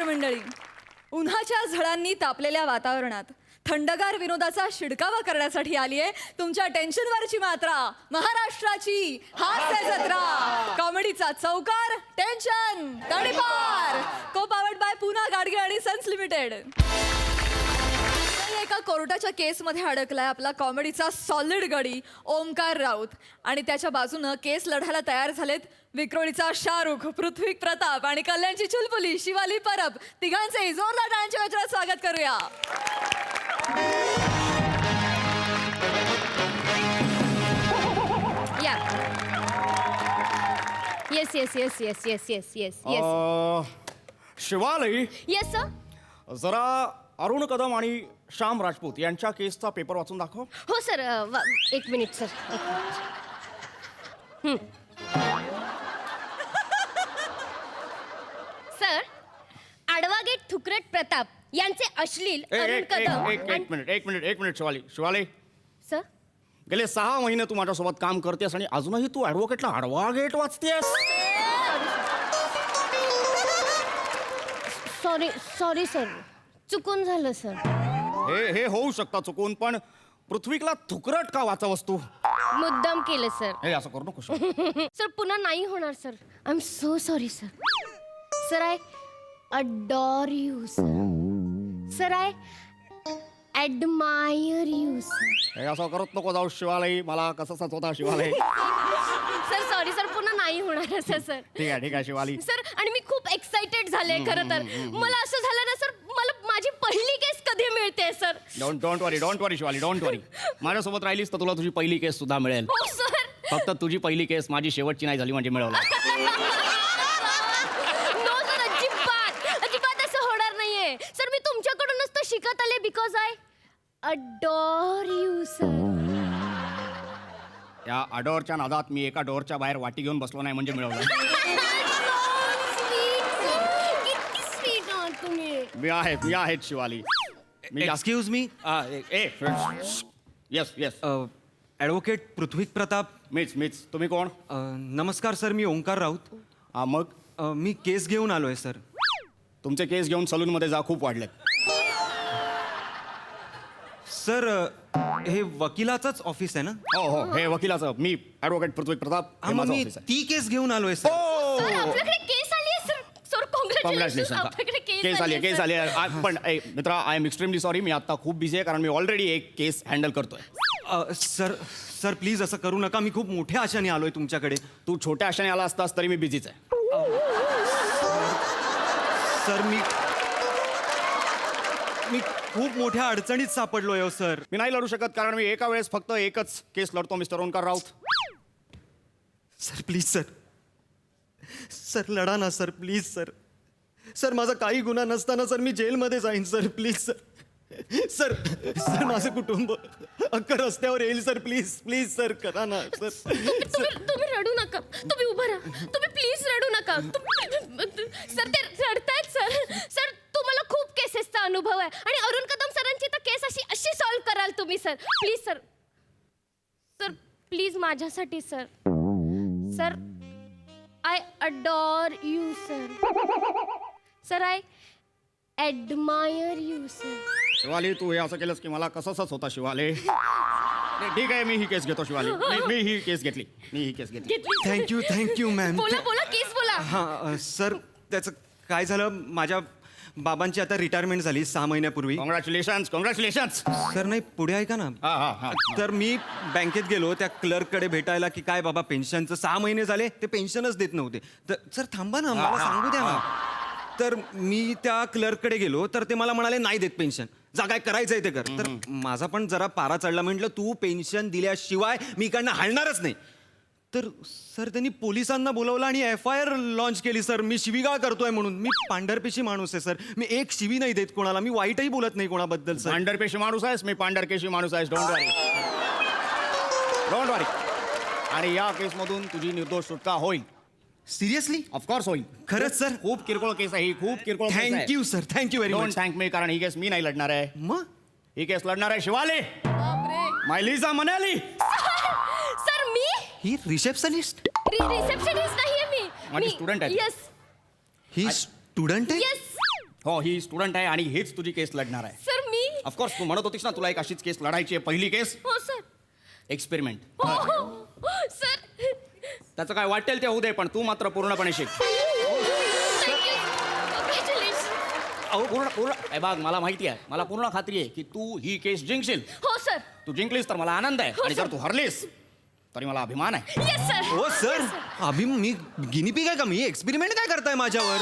नमस्कार मंडळी. उन्हाच्या झळांनी तापलेल्या वातावरणात थंडगार विनोदाचा शिडकावा करण्यासाठी आली आहे तुमच्या टेन्शनवरची मात्रा, महाराष्ट्राची हास्य जत्रा, कॉमेडीचा चौकार, टेन्शन तडीपार, को पावर्ड बाय पुना गाडगे आणि सन्स लिमिटेड. एका कोर्टाच्या केसमध्ये अडकलाय आपला कॉमेडीचा सॉलिड गडी ओमकार राऊत आणि त्याच्या बाजूनं केस लढायला तयार झालेत विक्रोळीचा शाहरुख, पृथ्वी प्रताप आणि कल्याणची चुलबुली शिवाली परब. तिघांचे जोरदार टाळ्यांच्या गजरात स्वागत करूया. या yes yes yes yes yes yes yes yes Shivali, yes sir. जरा अरुण कदम आणि श्याम राजपूत यांच्या केसचा पेपर वाचून दाखव. हो सर. एक मिनिट सर. सर, आडवागेट थुकरट प्रताप यांचे अश्लील अरुण कदम एक मिनिट शिवाली, सर. गेले 6 महिने तू माझ्यासोबत काम करतेस आणि अजूनही तू ॲडव्होकेटला आडवा गेट वाचतेस. सॉरी सॉरी सर, चुकून झालं सर. हे होऊ शकतं चुकून, पण पृथ्वीला थुकरट का वाचावस तू? मुद्दाम केलं सर. हे असं करू नको. सर पुन्हा नाही होणार sir. I am so sorry sir. Sir I adore you sir. Sir I admire you sir. हे असं करत नको जाऊ शिवाली, मला कसं होता शिवाली. सर सॉरी सर, पुन्हा नाही होणार असं सर. ठीक आहे शिवाली. सर आणि मी खूप एक्साइटेड झाले खरं तर. मला असं झालं ना सर, मला माझी पहिली केस कधी मिळते sir. Don't worry Shivali, don't worry. माझ्यासोबत राहिलीस तर तुला तुझी पहिली केस सुद्धा मिळेल. हो सर. फक्त तुझी पहिली केस माझी शेवटची नाही झाली म्हणजे मिळवलं. नो सर, अजिबात असं होणार नाहीये सर. मी तुमच्याकडूनच तर शिकत आले because I adore you sir. या अडोरच्या नादात मी एका डोरच्या बाहेर वाटी घेऊन बसलो नाही म्हणजे मिळवलं. मी आहे शिवाली. मी excuse me. Yes advocate Prithvi Pratap. मीच. तुम्ही कोण? नमस्कार सर, मी ओंकार राऊत. हा मग मी केस घेऊन आलो आहे सर. तुमचे केस घेऊन सलूनमध्ये जा, खूप वाढलेत. सर, हे वकिलाचंच ऑफिस आहे ना? हो हे वकिलाचं. मी ॲडव्होकेट पृथ्वी प्रताप. हे माझं मी ऑफिस आहे. ती केस घेऊन आलोय सर. सर आपल्याकडे केस आली आहे सर. Sir congratulation. आपल्याकडे केस आली आहे. पण मित्रा, आय एम एक्स्ट्रीमली सॉरी. मी आता खूप बिझी आहे कारण मी ऑलरेडी एक केस हँडल करतोय. सर प्लीज असं करू नका. मी खूप मोठ्या आशाने आलोय तुमच्याकडे. तू छोट्या आशाने आला असतास तरी मी बिझीच आहे. सर मी खूप मोठ्या अडचणीत सापडलोय हो सर. मी नाही लढू शकत कारण मी एका वेळेस फक्त एकच केस लढतो mister Omkar Raut. Sir please sir. Sir लढा ना सर, प्लीज सर. सर माझा काही गुन्हा नसताना सर मी जेलमध्ये जाईन सर, प्लीज सर. सर माझं कुटुंब अख्खं रस्त्यावर येईल सर. प्लीज सर करा ना सर. तुम्ही रडू नका. तुम्ही उभं राहा. तुम्ही प्लीज रडू नका. सर ते रडतायत सर. सर तुम्हाला खूप केसेसचा अनुभव आहे आणि अरुण कदम सरांची तर केस अशी सॉल्व्ह कराल तुम्ही sir. Please sir. Sir please माझ्यासाठी sir. Sir I adore you sir. Sir I admire you sir. Shivali, तू हे असं केलंस की मला कसंच होता शिवाली. ठीक आहे, मी ही केस घेतो शिवाली. मी ही केस घेतली. Thank you ma'am. बोला केस बोला. हां सर, त्याचं काय झालं, माझ्या बाबांची आता रिटायरमेंट झाली 6 महिन्यापूर्वी. कॉंग्रॅच्युलेशन. सर नाही, पुढे ऐका ना. हा. तर मी बँकेत गेलो त्या क्लर्ककडे भेटायला की काय बाबा पेन्शनचं 6 महिने झाले ते पेन्शनच देत नव्हते. तर सर थांबा ना, मला सांगू द्या ना. तर मी त्या क्लर्ककडे गेलो तर ते मला म्हणाले नाही देत पेन्शन, जा काय करायचंय ते कर. तर माझा पण जरा पारा चढला. म्हटलं तू पेन्शन दिल्याशिवाय मी इकडनं हलणारच नाही. तर सर त्यांनी पोलिसांना बोलवलं आणि FIR लॉन्च केली सर. मी शिवीगाळ करतोय म्हणून. मी पांढरपेशी माणूस आहे सर. मी एक शिवी नाही देत कोणाला. मी वाईटही बोलत नाही कोणाबद्दल सर. पांढरपेशी माणूस आहेस, मी पांढरकेशी माणूस आहेस. डोंट वरी. आणि या केसमधून तुझी निर्दोष सुटका होईल. सिरियसली? ऑफकोर्स होईल. खरंच सर? खूप किरकोळ केस आहे ही, खूप किरकोळ केस आहे. Thank you sir, thank you very don't much. Thank me, कारण ही केस मी नाही लढणार आहे. मग ही केस लढणार आहे शिवाली. माय लिझा मनाली. सर मी ही रिसेप्शनिस्ट. रिसेप्शनिस्ट नाहीये मी. माझी student आहे. येस ही स्टुडंट आहे. येस. हो, ही स्टुडंट आहे आणि हीच तुझी केस लढणार आहे. सर मी ऑफकोर्स तू म्हणत होतीस ना तुला एक अशीच केस लढायची आहे. पहिली केस हो सर एक्सपेरिमेंट. हो हो सर त्याचं काय वाटेल ते होऊ दे, पण तू मात्र पूर्णपणे शिक. Thank you congratulation. अहो पूर्ण हे बघ, मला माहिती आहे, मला पूर्ण खात्री आहे की तू ही केस जिंकशील. हो सर. तू जिंकलीस तर मला आनंद आहे, हो, आणि सर. जर तू हरलीस तरी मला अभिमान आहे. Yes sir. हो सर अभि मी गिनीपिग आहे का? मी एक्सपेरिमेंट काय करताय माझ्यावर?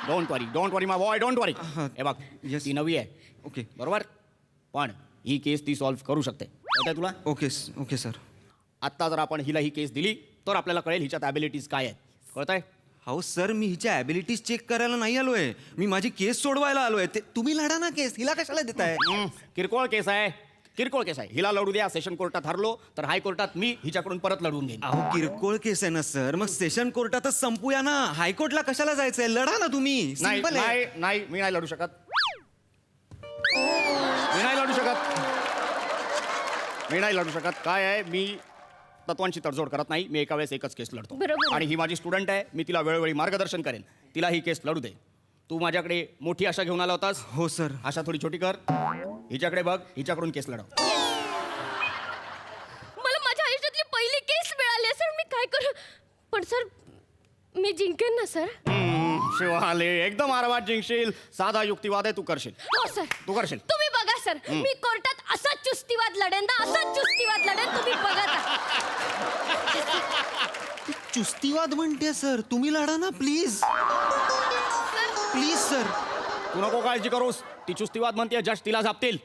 Don't worry my boy, don't worry. हे बघ, Yes. ती नवी आहे, ओके बरोबर, पण ही केस ती सॉल्व्ह करू शकते. कळतंय तुला? Okay sir. आत्ता जर आपण हिला ही केस दिली तर आपल्याला कळेल हिच्यात ॲबिलिटीज काय आहेत. कळतंय? हो सर मी हिच्या ॲबिलिटीज चेक करायला नाही आलोय, मी माझी केस सोडवायला आलोय. ते तुम्ही लढा ना केस, हिला कशाला देताय? किरकोळ केस आहे, किरकोळ केस आहे. हिला लढू द्या. सेशन कोर्टात हरलो तर हायकोर्टात मी हिच्याकडून परत लढवून घेईन. अहो किरकोळ केस आहे ना सर, मग सेशन कोर्टातच संपूया ना. हायकोर्टला कशाला जायचंय? लढा ना तुम्ही. नाही सिंपल आहे. नाही नाही, मी नाही लढू शकत. मी नाही लढू शकत. मी नाही लढू शकत. काय आहे, मी तत्वांची तडजोड करत नाही. मी एका वेळेस एकच केस लढतो. बरोबर. आणि ही माझी स्टुडंट आहे, मी तिला वेळोवेळी मार्गदर्शन करेन. तिला ही केस लढू दे. तू माझ्याकडे मोठी आशा घेऊन आला होतास. हो सर. आशा थोडी छोटी कर. हिच्याकडे बघ, हिच्याकडून केस लढव. मला माझ्या आयुष्यातली पहिली केस मिळाली आहे सर. मी काय करू? पण सर मी जिंकेन ना सर? शिवाले, एकदम आरामात जिंकशील. साधा युक्तिवाद आहे, तू करशील. हो सर. तू करशील. तुम्ही बघा सर, मी कोर्टात असाच चुस्तीवाद लढेन ना, असाच चुस्तीवाद लढेन. तुम्ही बघा चुस्तीवाद म्हणते सर, तुम्ही लढा ना प्लीज. Please sir. तू नको काळजी करूस. ती चुस्तीवाद म्हणते, जज तिला झापतील.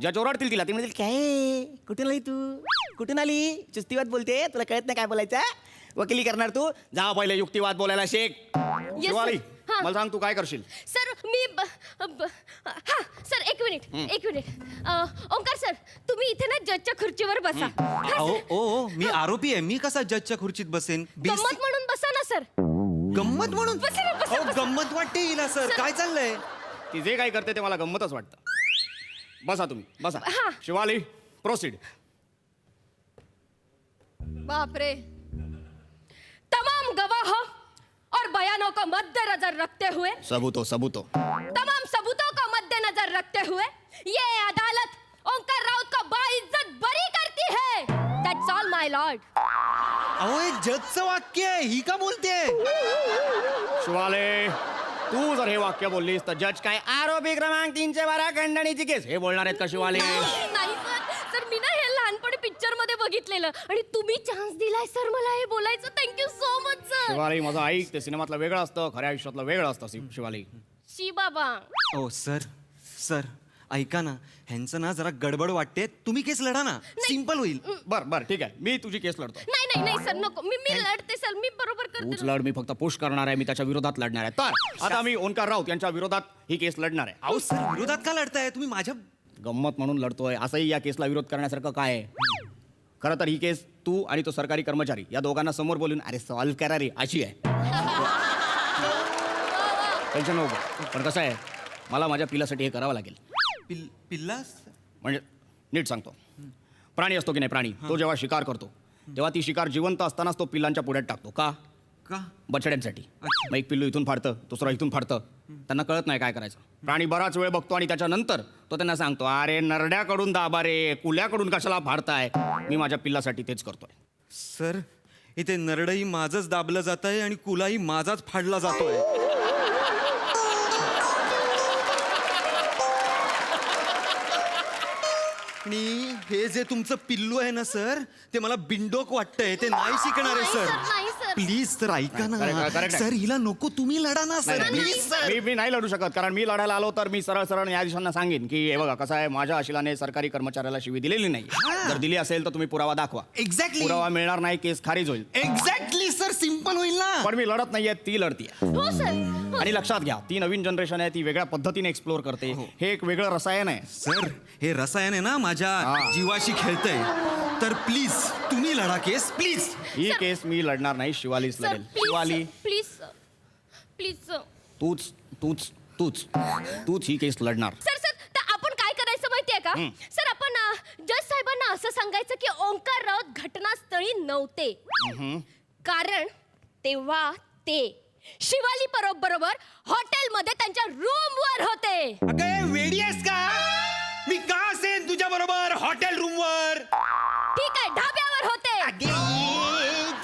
जज ओरडतील तिला. ती म्हणतील, काय कुठून आली तू? कुठून आली? चुस्तीवाद बोलते, तुला कळत नाही काय बोलायचं? वकिली करणार तू? जा पहिले युक्तिवाद बोलायला शिक. शिवाली, हां. मला सांग तू काय करशील? सर मी हा सर एक मिनिट. ओंकार सर तुम्ही इथे ना जजच्या खुर्चीवर बसा. हा, अहो सर. ओ मी आरोपी आहे, मी कसा जजच्या खुर्चीत बसेन? गंमत म्हणून बसा ना सर. गंमत म्हणून? बसा ना, बसा, अहो, बसा. गंमत वाटते हिला सर. काय चाललंय? ती जे काय करते ते मला गंमतच वाटतं. बसा तुम्ही, बसा. हां. शिवाली, प्रोसीड. बापरे. तमाम गवाहों और बयानों को मद्देनजर रखते हुए सबूतो. तमाम सबूतों को मद्देनजर रखते हुए ये अदालत ओंकार राउत को बाइज्जत बरी करती है. That's all my Lord. अहो हे जजचं वाक्य आहे, ही का बोलते? शिवाले, तू जर हे वाक्य बोललीस तर जज काय आरोपी क्रमांक 312 खंडणीची केस हे बोलणार आहेत का शिवाले? नाही सर. सर मी ना हे लहानपणी पिक्चर मध्ये बघितलेलं आणि तुम्ही चान्स दिलाय सर मला हे बोलायचं. Thank you so much sir. Shivali, माझं ऐक, ते सिनेमातलं वेगळं असतं, खऱ्या आयुष्यातलं वेगळं असतं. शिवाली, शी बाबा. ओ सर ऐका ना, ह्यांचं ना जरा गडबड वाटते. तुम्ही केस लढा ना, सिंपल होईल. बर ठीक आहे, मी तुझी केस लढतो. नाही सर नको. मी लढते सर. मी बरोबर तूच करते. लढ, मी फक्त पुश करणार आहे. मी त्याच्या विरोधात लढणार आहे. तर आता मी ओंकार राऊत यांच्या विरोधात ही केस लढणार आहे. अहो सर विरोधात का लढताय तुम्ही? माझ्या गंमत म्हणून लढतोय. असंही या केसला विरोध करण्यासारखं काय आहे? खरं तर ही केस तू आणि तो सरकारी कर्मचारी या दोघांना समोर बोलून अरे सॉल्व्ह करा रे अशी आहे. टेन्शन नको. पण कसं आहे, मला माझ्या पिलासाठी हे करावं लागेल. पिल्ला म्हणजे नीट सांगतो, प्राणी असतो की नाही, प्राणी तो जेव्हा शिकार करतो तेव्हा ती शिकार जिवंत असतानाच तो पिल्लांच्या पुढ्यात टाकतो. का? बछड्यांसाठी. मग एक पिल्लू इथून फाडतं, दुसरं इथून फाडतं. त्यांना कळत नाही काय करायचं. प्राणी बराच वेळ बघतो आणि त्याच्यानंतर तो त्यांना सांगतो, अरे नरड्याकडून दाबा रे, कुल्याकडून कशाला फाडताय? मी माझ्या पिल्लासाठी तेच करतोय. सर इथे नरडही माझंच दाबलं जात आहे आणि कुलाही माझाच फाडला जातोय. आणि हे जे तुमचं पिल्लू आहे ना सर, ते मला बिंडोक वाटतंय. ते नाही शिकणार आहे सर. नाही सर. प्लीज सर ऐका ना. correct आहे. सर हिला नको, तुम्ही लढा ना सर. Please sir. मी नाही लढू शकत, कारण मी लढायला आलो तर मी सरळ न्यायाधीशांना सांगेन की हे बघा कसं आहे, माझ्या अशिलाने सरकारी कर्मचाऱ्याला शिवी दिलेली नाही. जर दिली असेल तर तुम्ही पुरावा दाखवा. एक्झॅक्टली पुरावा मिळणार नाही, केस खारिज होईल. एक्झॅक्टली सर, सिंपल होईल ना. पण मी लढत नाहीये, ती लढतीये. हो सर. आणि लक्षात घ्या, ती नवीन जनरेशन आहे, ती वेगळ्या पद्धतीने एक्सप्लोर करते. हे एक वेगळं रसायन आहे. सर हे रसायन आहे ना, माझ्या जीवाशी खेळतंय. तर प्लीज तुम्ही लढा केस, प्लीज. ही केस मी लढणार नाही, शिवालीच सर लढेल. शिवाली, प्लीज प्लीज तूच ही केस लढणार. सर तर आपण काय करायचं माहितीये का सर? आपण जज साहेबांना असं सांगायचं की ओंकार राऊत घटनास्थळी नव्हते, कारण तेव्हा ते शिवाली बरोबर हॉटेलमध्ये त्यांच्या रूमवर होते. अगं वेडी आहेस का? मी का असेन तुझ्या बरोबर हॉटेल रूमवर? ठीक आहे, ढाब्यावर होते.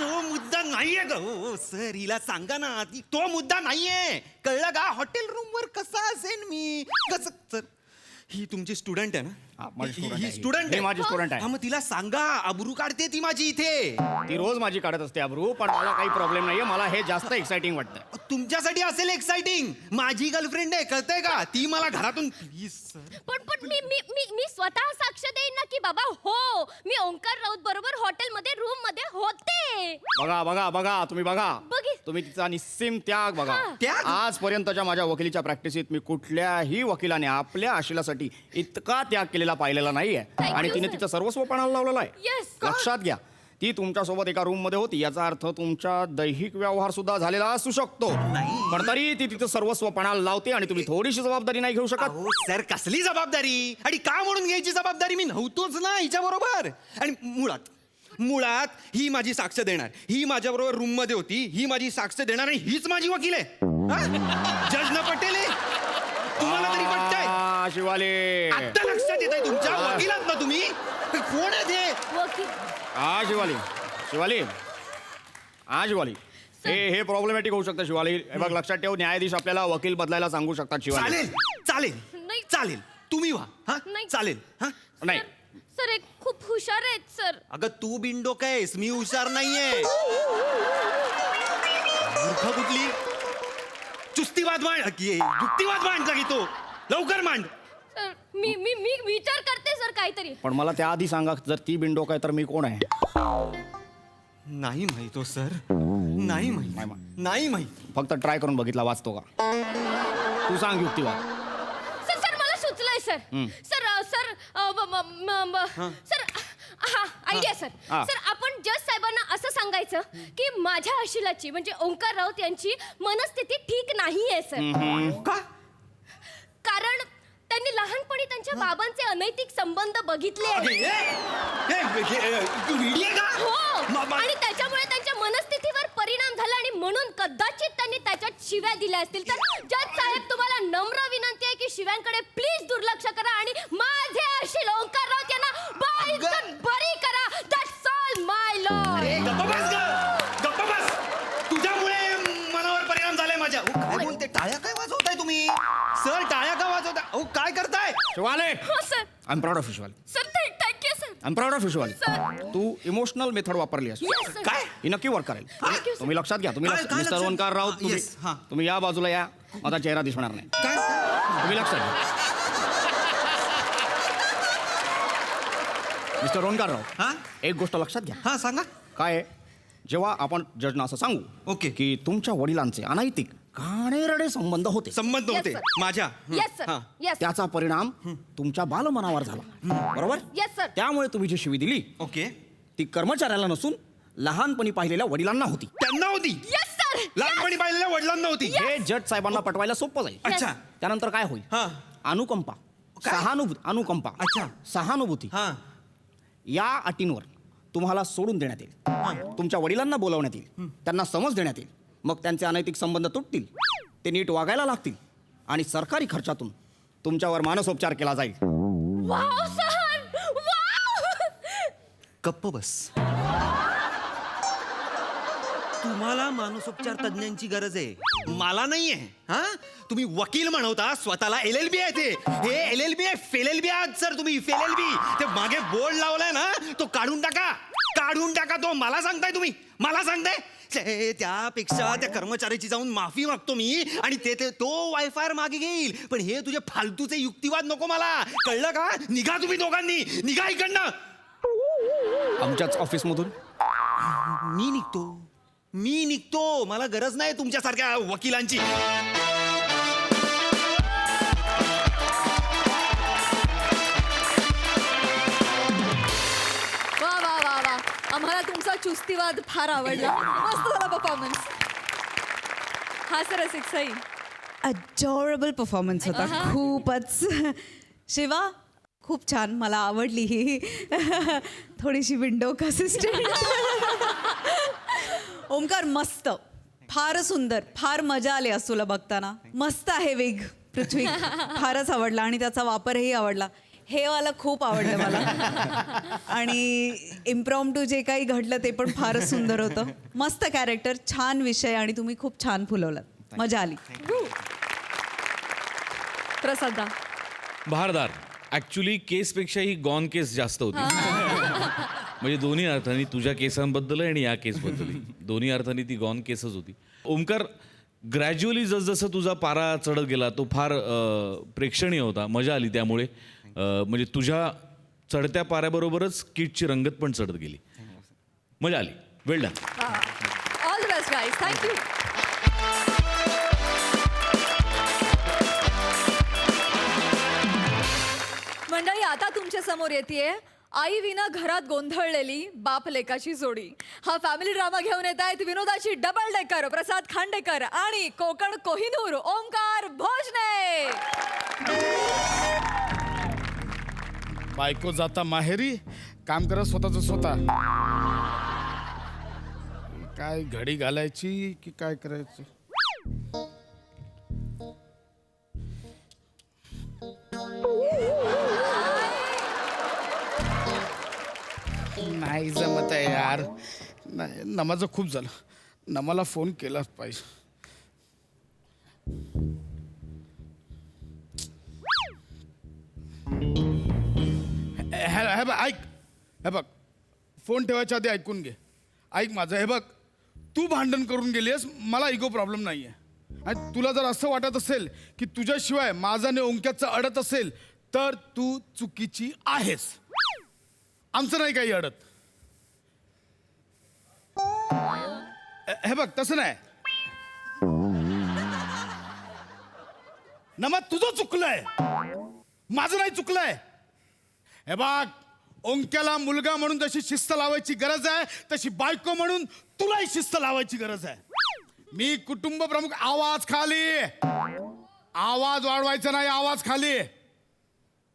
तो मुद्दा नाहीये ग सर, हिला सांगा ना, तो मुद्दा नाहीये, कळलं का? हॉटेल रूमवर कसा असेन मी? कसं सर? ही तुमची स्टुडंट आहे हा, ना? माझी student ही आहे. स्टुडंट ही माझी student आहे. मग तिला सांगा, अब्रू काढते ती माझी इथे. ती रोज माझी काढत असते अब्रू, पण मला काही प्रॉब्लेम नाहीये. मला हे जास्त एक्साइटिंग वाटतंय. तुमच्यासाठी असेल एक्साइटिंग, माझी गर्लफ्रेंड आहे, कळतंय का? ती मला घरातून प्लीज सर. पण मी स्वतः साक्ष देईन ना की बाबा हो, मी ओंकार राऊत बरोबर हॉटेलमध्ये रूम मध्ये होते. बघा बघा बघा, तुम्ही बघा, बघी. तुम्ही तिचा निस्सीम त्याग बघा. हा. त्याग? आजपर्यंतच्या माझ्या वकिलीच्या प्रॅक्टिसीत मी कुठल्याही वकिलाने आपल्या आशिलासाठी इतका त्याग केलेला पाहिलेला नाहीये. Thank you, आणि तिने sir. तिचं सर्वस्व पणाला लावलेलं आहे. Yes. लक्षात घ्या, ती तुमच्यासोबत एका रूम मध्ये होती, याचा अर्थ तुमच्या दैहिक व्यवहार सुद्धा झालेला असू शकतो. पण तरी ती तिचं सर्वस्व पणाला लावते आणि तुम्ही थोडीशी जबाबदारी नाही घेऊ शकत. अहो सर, कसली जबाबदारी? आणि का म्हणून घ्यायची जबाबदारी? मी नव्हतोच ना हिच्या बरोबर. आणि मुळात ही माझी साक्ष देणार, ही माझ्या बरोबर रूम मध्ये होती, ही माझी साक्ष देणार आणि हीच माझी वकील आहे. जज न पटेल आहे? तुम्हाला तरी पटतंय? शिवाली, आता लक्षात येत आहे तुमच्या? वकिलात ना तुम्ही? कोण आहे ते? वकील. शिवाली, शिवाली, शिवाली, हे प्रॉब्लेमॅटिक होऊ शकतं शिवाली. हे बघ, लक्षात ठेव, न्यायाधीश आपल्याला वकील बदलायला सांगू शकतात शिवाली. चालेल चालेल नाही. चालेल, तुम्ही व्हा. हा नाही. चालेल. हा नाही, सर एक खूप हुशार आहेत सर. अगं तू बिंडो कायस, मी हुशार नाहीये. मूर्ख कुठली? चुस्तीवाद मांड, युक्तिवाद मांड की तो लवकर मांड. सर मी विचार करते सर काहीतरी. पण मला त्याआधी सांगा, जर ती बिंडो काय तर मी कोण आहे? नाही माहित हो सर, नाही माहित, नाही माहित. फक्त ट्राय करून बघितला वाचतो का? तू सांग युक्तिवाद. सर मला सुचलंय सर. सर हा आयडिया सर. हा. सर आपण जज साहेबांना असं सांगायचं की माझ्या आशिलाची म्हणजे ओंकार राऊत यांची मनस्थिती ठीक नाहीये सर. का? कारण त्यांनी लहानपणी त्यांच्या बाबांचे अनैतिक संबंध बघितले आहेत. तू वेडी आहे का? हो, आणि त्याच्यामुळे त्यांच्या मनस्थितीवर परिणाम झाला आणि म्हणून कदाचित त्यांनी त्याच्यात शिव्या दिल्या असतील. तर जज साहेब तुम्हाला नम्र विनंती आहे की शिव्यांकडे प्लीज दुर्लक्ष करा आणि माझे आशील ओंकार राऊत यांना बाईजन बरी करा. That's all my Lord. गप्प बस ग, गप्प बस. तुझ्यामुळे मनावर परिणाम झालाय माझ्या. काय बोलते? टाळ्या काय वाजवताय तुम्ही? सर टाळ्या का वाजवताय? अहो काय करताय? शिवाले, हो sir. I am proud of you Shivali. Sir thank you sir. I am proud of you Shivali. Sir. तू इमोशनल मेथड वापरली आहेस. Yes, sir. काय? ही नक्की वर्क करेल. Thank you, sir. तुम्ही लक्षात घ्या, तुम्ही काय मिस्टर लक्षात? ओंकार राऊत, तुम्ही Yes, हा. तुम्ही या बाजूला या, माझा चेहरा दिसणार नाही. काय? तुम्ही लक्षात घ्या. मिस्टर ओंकार राऊत, हा एक गोष्ट लक्षात घ्या. हा सांगा. काय आहे? जेव्हा आपण जजना असं सांगू ओके. की तुमच्या वडिलांचे अनैतिक घाणेरडे संबंध होते, संबंध Yes, होते sir. माझ्या. Yes sir. हा. येस. त्याचा परिणाम तुमच्या बालमनावर झाला, बरोबर? Yes sir. त्यामुळे तुम्ही जी शिवी दिली ओके. ती कर्मचाऱ्याला नसून लहानपणी पाहिलेल्या वडिलांना होती. त्यांना होती. Yes sir. लहानपणी पाहिलेल्या वडिलांना होती. हे जज साहेबांना पटवायला सोपं जाईल. अच्छा. त्यानंतर काय होईल? हा. अनुकंपा, काय? अनुकंपा, अच्छा. सहानुभूती हा. या अटींवर तुम्हाला सोडून देण्यात येईल. तुमच्या वडिलांना बोलावण्यात येईल, त्यांना समज देण्यात येईल. मग त्यांचे अनैतिक संबंध तुटतील, ते नीट वागायला लागतील आणि सरकारी खर्चातून तुमच्यावर मानसोपचार केला जाईल. Wow sir. वाव. गप्प बस. तुम्हाला मानसोपचार तज्ञांची गरज आहे, मला नाहीये. हा तुम्ही वकील म्हणवता स्वतःला LLB आहे. ते हे LLB आहे, फेलेलबी आहात सर तुम्ही, फेलेलबी. ते मागे बोर्ड लावलाय ना, तो काढून टाका, काढून टाका तो. मला सांगताय तुम्ही, मला सांगताय? त्यापेक्षा त्या कर्मचाऱ्याची जाऊन माफी मागतो मी आणि तो वायफायर मागे घेईल. पण हे तुझे फालतूचे युक्तिवाद नको मला, कळलं का? निघा तुम्ही दोघांनी, निघा इकडनं. आमच्याच ऑफिसमधून मी निघतो, मला गरज नाही तुमच्यासारख्या वकिलांची. वा वा वा वा, आम्हाला तुमचा चुस्तीवाद फार आवडला. मस्त झाला परफॉर्मन्स. हा सर सिक्सई. अडोरेबल परफॉर्मन्स होता, खूपच. शिवा खूप छान, मला आवडली ही थोडीशी विंडो असिस्टंट. ओमकार मस्त, फार सुंदर, फार मजा आली आज तुला बघताना. मस्त आहे वेग पृथ्वी, फारच आवडला आणि त्याचा वापरही आवडला. हे वाला खूप आवडलं मला. आणि इम्प्रॉम्प्टू जे काही घडलं ते पण फारच सुंदर होतं. मस्त कॅरेक्टर, छान विषय आणि तुम्ही खूप छान फुलवलात. मजा आली. प्रसादा. भारदार. ॲक्च्युली केसपेक्षा ही गॉन केस जास्त होती. म्हणजे दोन्ही अर्थाने तुझ्या केसांबद्दल आणि या केसबद्दल दोन्ही अर्थाने ती गॉन केसच होती. ओमकार, ग्रॅज्युअली जसजसं तुझा पारा चढत गेला तो फार प्रेक्षणीय होता. मजा आली त्यामुळे. म्हणजे तुझ्या चढत्या पाऱ्याबरोबरच किटची रंगत पण चढत गेली. मजा आली. Well done. All the best guys. Thank you. मंडळी, आता तुमच्या समोर येते आई विना घरात गोंधळलेली बाप लेकाची जोडी. हा फॅमिली ड्रामा घेऊन येत आहेत विनोदाची डबल डेकर प्रसाद खांडेकर आणि कोकण कोहिनूर ओमकार भोजने. बायको जाता माहेरी, काम करा स्वतःच स्वतः. काय घडी घालायची की काय करायचं? नाही जमत आहे यार. नाही, नमाज खूप झालं. नमाला फोन केलाच पाहिजे. हे बघ, ऐक. हे बघ, फोन ठेवायच्या आधी ऐकून घे. ऐक माझं. हे बघ, तू भांडण करून गेलीस, मला इगो प्रॉब्लेम नाही आहे. आणि तुला जर असं वाटत असेल की तुझ्याशिवाय माझा आणि ओंक्याचं अडत असेल तर तू चुकीची आहेस. आमचं नाही काही अडत. हे बघ, तसं नाही. तुझं चुकलंय, माझं नाही चुकलंय. हे बघ, ओंक्याला मुलगा म्हणून जशी शिस्त लावायची गरज आहे तशी बायको म्हणून तुलाही शिस्त लावायची गरज आहे. मी कुटुंब प्रमुख. आवाज खाली. आवाज वाढवायचा नाही. आवाज खाली.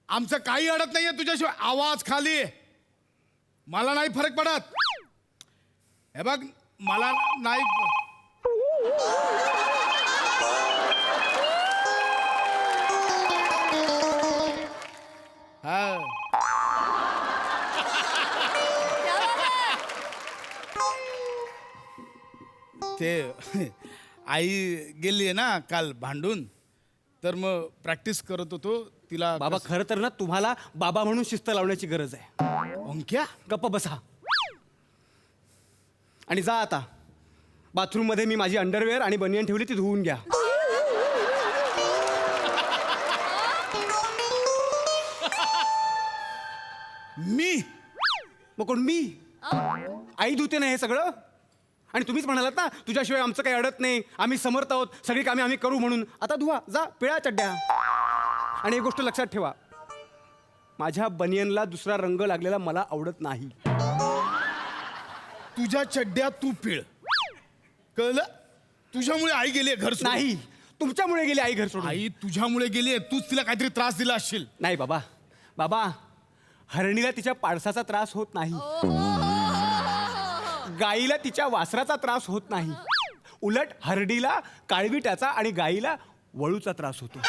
आमचं काही अडत नाहीये तुझ्याशिवाय. आवाज खाली. मला नाही फरक पडत. हे बघ, मला नाही. हा, ते आई गेली आहे ना काल भांडून, तर मग प्रॅक्टिस करत होतो तिला. बाबा, खरं तर ना तुम्हाला बाबा म्हणून शिस्त लावण्याची गरज आहे. ओंक्या, गप्प बसा आणि जा आता बाथरूम मध्ये. मी माझी अंडरवेअर आणि बनियन ठेवली, ती धुवून घ्या. मी मग कोण? मी. आई धुते ना हे सगळं. आणि तुम्हीच म्हणालात ना तुझ्याशिवाय आमचं काही अडत नाही, आम्ही समर्थ आहोत, सगळी कामे आम्ही करू म्हणून. आता धुवा, जा, पिळा चड्ड्या. आणि एक गोष्ट लक्षात ठेवा, माझ्या बनियनला दुसरा रंग लागलेला मला आवडत नाही. तुझ्या चड्ड्या तू पिळ. कळलं? तुझ्यामुळे आई गेली घर सोडून. नाही, तुमच्यामुळे गेली आई घर सोडून. आई तुझ्यामुळे गेली. तूच तिला काहीतरी त्रास दिला असशील. नाही बाबा. बाबा, हरणीला तिच्या पाडसाचा त्रास होत नाही, गाईला तिच्या वासराचा त्रास होत नाही. उलट हरडीला काळविटाचा आणि गाईला वळूचा त्रास होतो.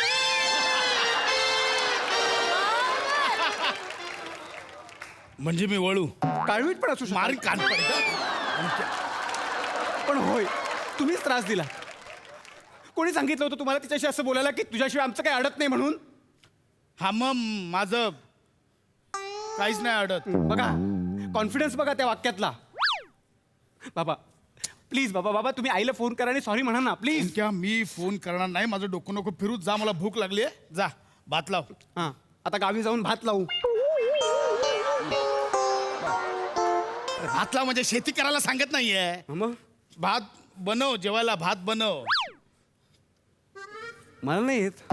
म्हणजे मी वळू? काळवीट पण असू मारी शकतो. कान पडतं. पण होय, तुम्हीच त्रास दिला. कोणी सांगितलं होतं तुम्हाला तिच्याशी असं बोलायला की तुझ्याशिवाय आमचं काही अडत नाही म्हणून? हा, मग माझं काहीच नाही अडत. बघा, कॉन्फिडन्स बघा त्या वाक्यातला. बाबा प्लीज, बाबा बाबा तुम्ही आईला फोन करा आणि सॉरी म्हणा ना प्लीज. क्या मी फोन करणार नाही. माझं डोकं नको फिरू. जा, मला भूक लागली आहे. जा, भात लाव. हां, आता गावी जाऊन भात लावू. भात लाव म्हणजे शेती करायला सांगत नाहीये. मग भात बनव, जेवायला भात बनव. मला नाही येत.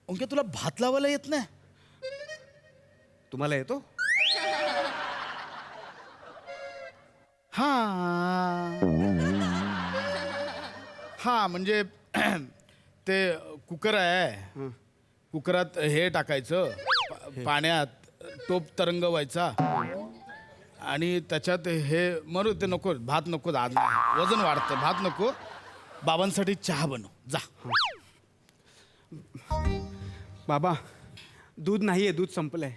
ओंके, तुला भात लावायला येत नाही? तुम्हाला येतो? हा, म्हणजे ते कुकर आहे. कुकरात हे टाकायचं पाण्यात, टोप तरंगवायचा आणि त्याच्यात हे मरू ते नको भात नको आज नाही. वजन वाढतं भात नको बाबांसाठी चहा बनव जा. बाबा दूध नाहीये, दूध संपलंय.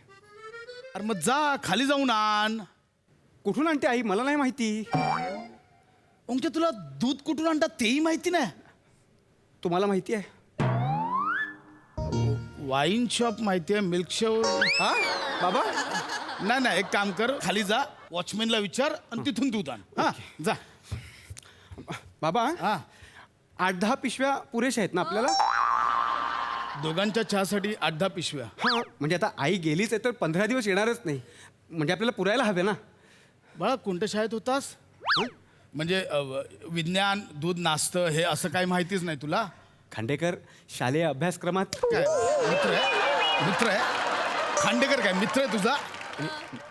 अरे मग जा खाली जाऊन आण. कुठून आणते आई मला नाही माहिती. ओंक्या तुला दूध कुठून आणतात तेही माहिती नाही. तुम्हाला माहिती आहे? वाईन शॉप माहिती आहे, मिल्क शॉप. हा बाबा नाही नाही एक काम कर खाली जा वॉचमॅनला विचार आणि तिथून दूध आण. हा जा. बाबा हा 8-10 पिशव्या पुरेशा आहेत ना आपल्याला? दोघांच्या चहासाठी 8-10 पिशव्या. हा म्हणजे आता आई गेलीच आहे तर 15 दिवस येणारच नाही, म्हणजे आपल्याला पुरायला हवे ना. बाळा कोणत्या शाळेत होतास? म्हणजे विज्ञान दूध नाश्तं हे असं काही माहितीच नाही तुला? खांडेकर शालेय अभ्यासक्रमात काय मित्र आहे खांडेकर काय मित्र आहे तुझा?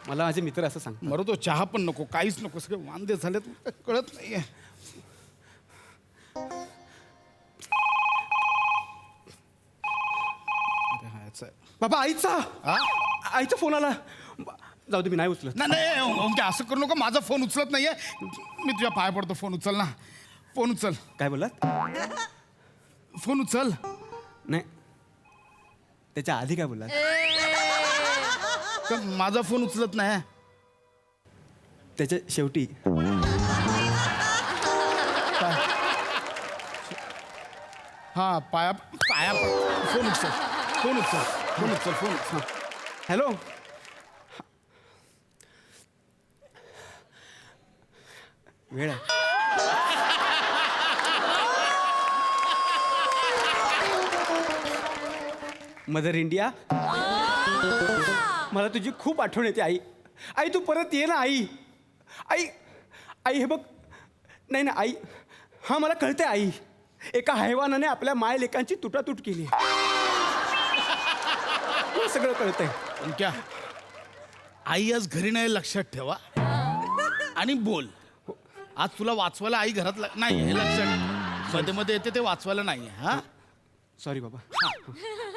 मला माझे मित्र असं सांग. मरो तो चहा पण नको काहीच नको सगळे वांदे झालेत कळत नाहीये. अरे हा, याचं आहे. बाबा आईचा हा? आईचा फोन आला. जाऊ दे मी नाही उचलत. नाही नाही ओंक्या असं करू नको माझा फोन उचलत नाहीये. मी तुझ्या पाया पडतो फोन उचल ना. फोन उचल काय बोललात? फोन उचल. नाही त्याच्या आधी काय बोललात? का माझा फोन उचलत नाही? त्याच्या शेवटी हा पाया पाया फोन उचल फोन उचल फोन उचल फोन उचल. हॅलो वेळ आहे. मदर इंडिया मला तुझी खूप आठवण येते आई. आई तू परत ये ना आई. आई आई हे बघ. नाही ना आई. हां मला कळतंय आई. एका हैवानाने आपल्या मायलेकांची तुटातूट केली. मला सगळं कळतंय. क्या आई आज घरी नाही लक्षात ठेवा आणि बोल. आज तुला वाचवायला आई घरात नाही हे लक्षात मध्ये मध्ये येते ते वाचवायला नाही. हा सॉरी बाबा.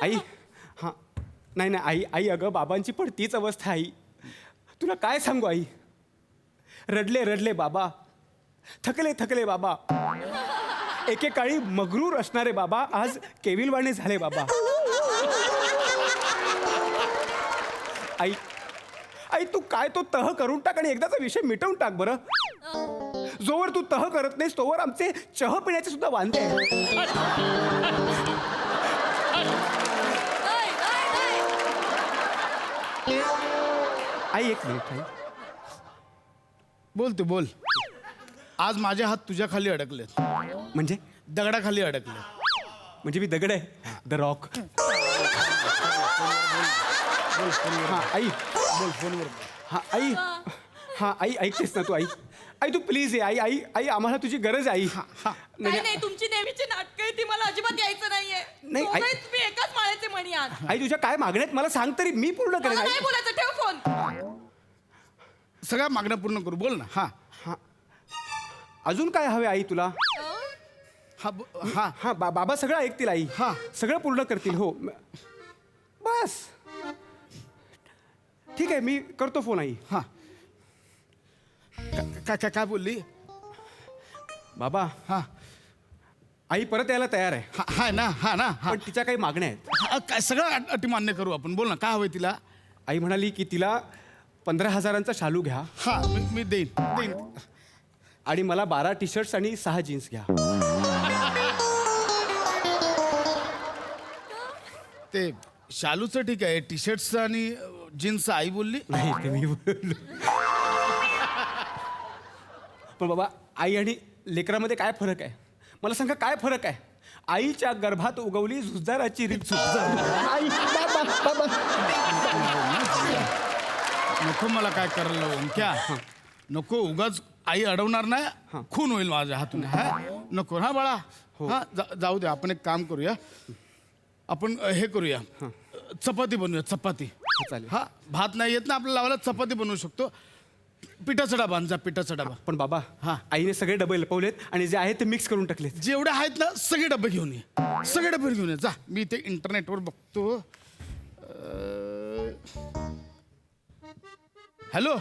आई हां नाही नाही आई आई अगं बाबांची पण तीच अवस्था आहे आई. तुला काय सांगू आई. रडले रडले बाबा, थकले थकले बाबा. एकेकाळी मगरूर असणारे बाबा आज केविलवाणे झाले बाबा. आई आई तू काय तो तह करून टाक आणि एकदाचा विषय मिटवून टाक बरं. जोवर तू तह करत नाहीस तोवर आमचे चह पिण्याचे सुद्धा वांदे आहेत. आई एक मिनिट आई. बोल तू बोल. आज माझे हात तुझ्या खाली अडकलेत म्हणजे दगडाखाली अडकले. म्हणजे मी दगड आहे द रॉक. हां आई बोल फोनवर. हां आई हां आई ऐकतेस ना तू आई. आई तू प्लीज ये आई आई आई आम्हाला तुझी गरज आहे आई. नाही नाही तुमची नेहमीची नाटकं आहे ती मला अजिबात यायचं नाहीये. नाही, आई- दोघंही तुम्ही एकाच माळ्याचे मणी आहात. आई तुझ्या काय मागण्या आहेत मला सांग तरी मी पूर्ण करेन मला आई. नाही बोलायचं ठेव फोन. सगळ्या मागण्या पूर्ण करू बोल ना. हा हां अजून काय हवे आई तुला? हा हा हां बाबा सगळं ऐकतील आई. हां. सगळं पूर्ण करतील. हो बस ठीक आहे मी करतो फोन आई. हा काय काय काय बोलली? बाबा हा आई परत यायला तयार आहे हा ना हा ना हा पण तिच्या काही मागण्या आहेत. काय सगळं अटी मान्य करू आपण. बोल ना काय हवंय तिला? आई म्हणाली की तिला 15,000चा शालू घ्या हा मी देईन देईन. आणि मला 12 टी शर्ट्स आणि 6 जीन्स घ्या. ते शालूचं ठीक आहे टी शर्टचं आणि जीन्सचं आई बोलली. नाही ते मी बोललो. पण बाबा आई आणि लेकरामध्ये काय फरक आहे मला सांगा. काय फरक आहे? आईच्या गर्भात उगवली झुजाराची रीत. आई बाबा बाबा नको मला काय करायला ओंक्या. नको उगाच आई अडवणार नाही. खून होईल माझ्या हातून. हा नको हा बाळा. हा जाऊ दे आपण एक काम करूया. आपण हे करूया चपाती बनवूया चपाती. चालेल. हा भात नाही येत ना आपल्याला लावायला चपाती बनवू शकतो. पिठाचा डबा आण जा पिठाचा डबा. पण बाबा हा. आईने सगळे डबे लपवलेत आणि जे आहेत ते मिक्स करून टाकलेत. जेवढे आहेत ना सगळे डबे घेऊन ये. सगळे डबे घेऊन ये जा. मी ते इंटरनेटवर बघतो. हॅलो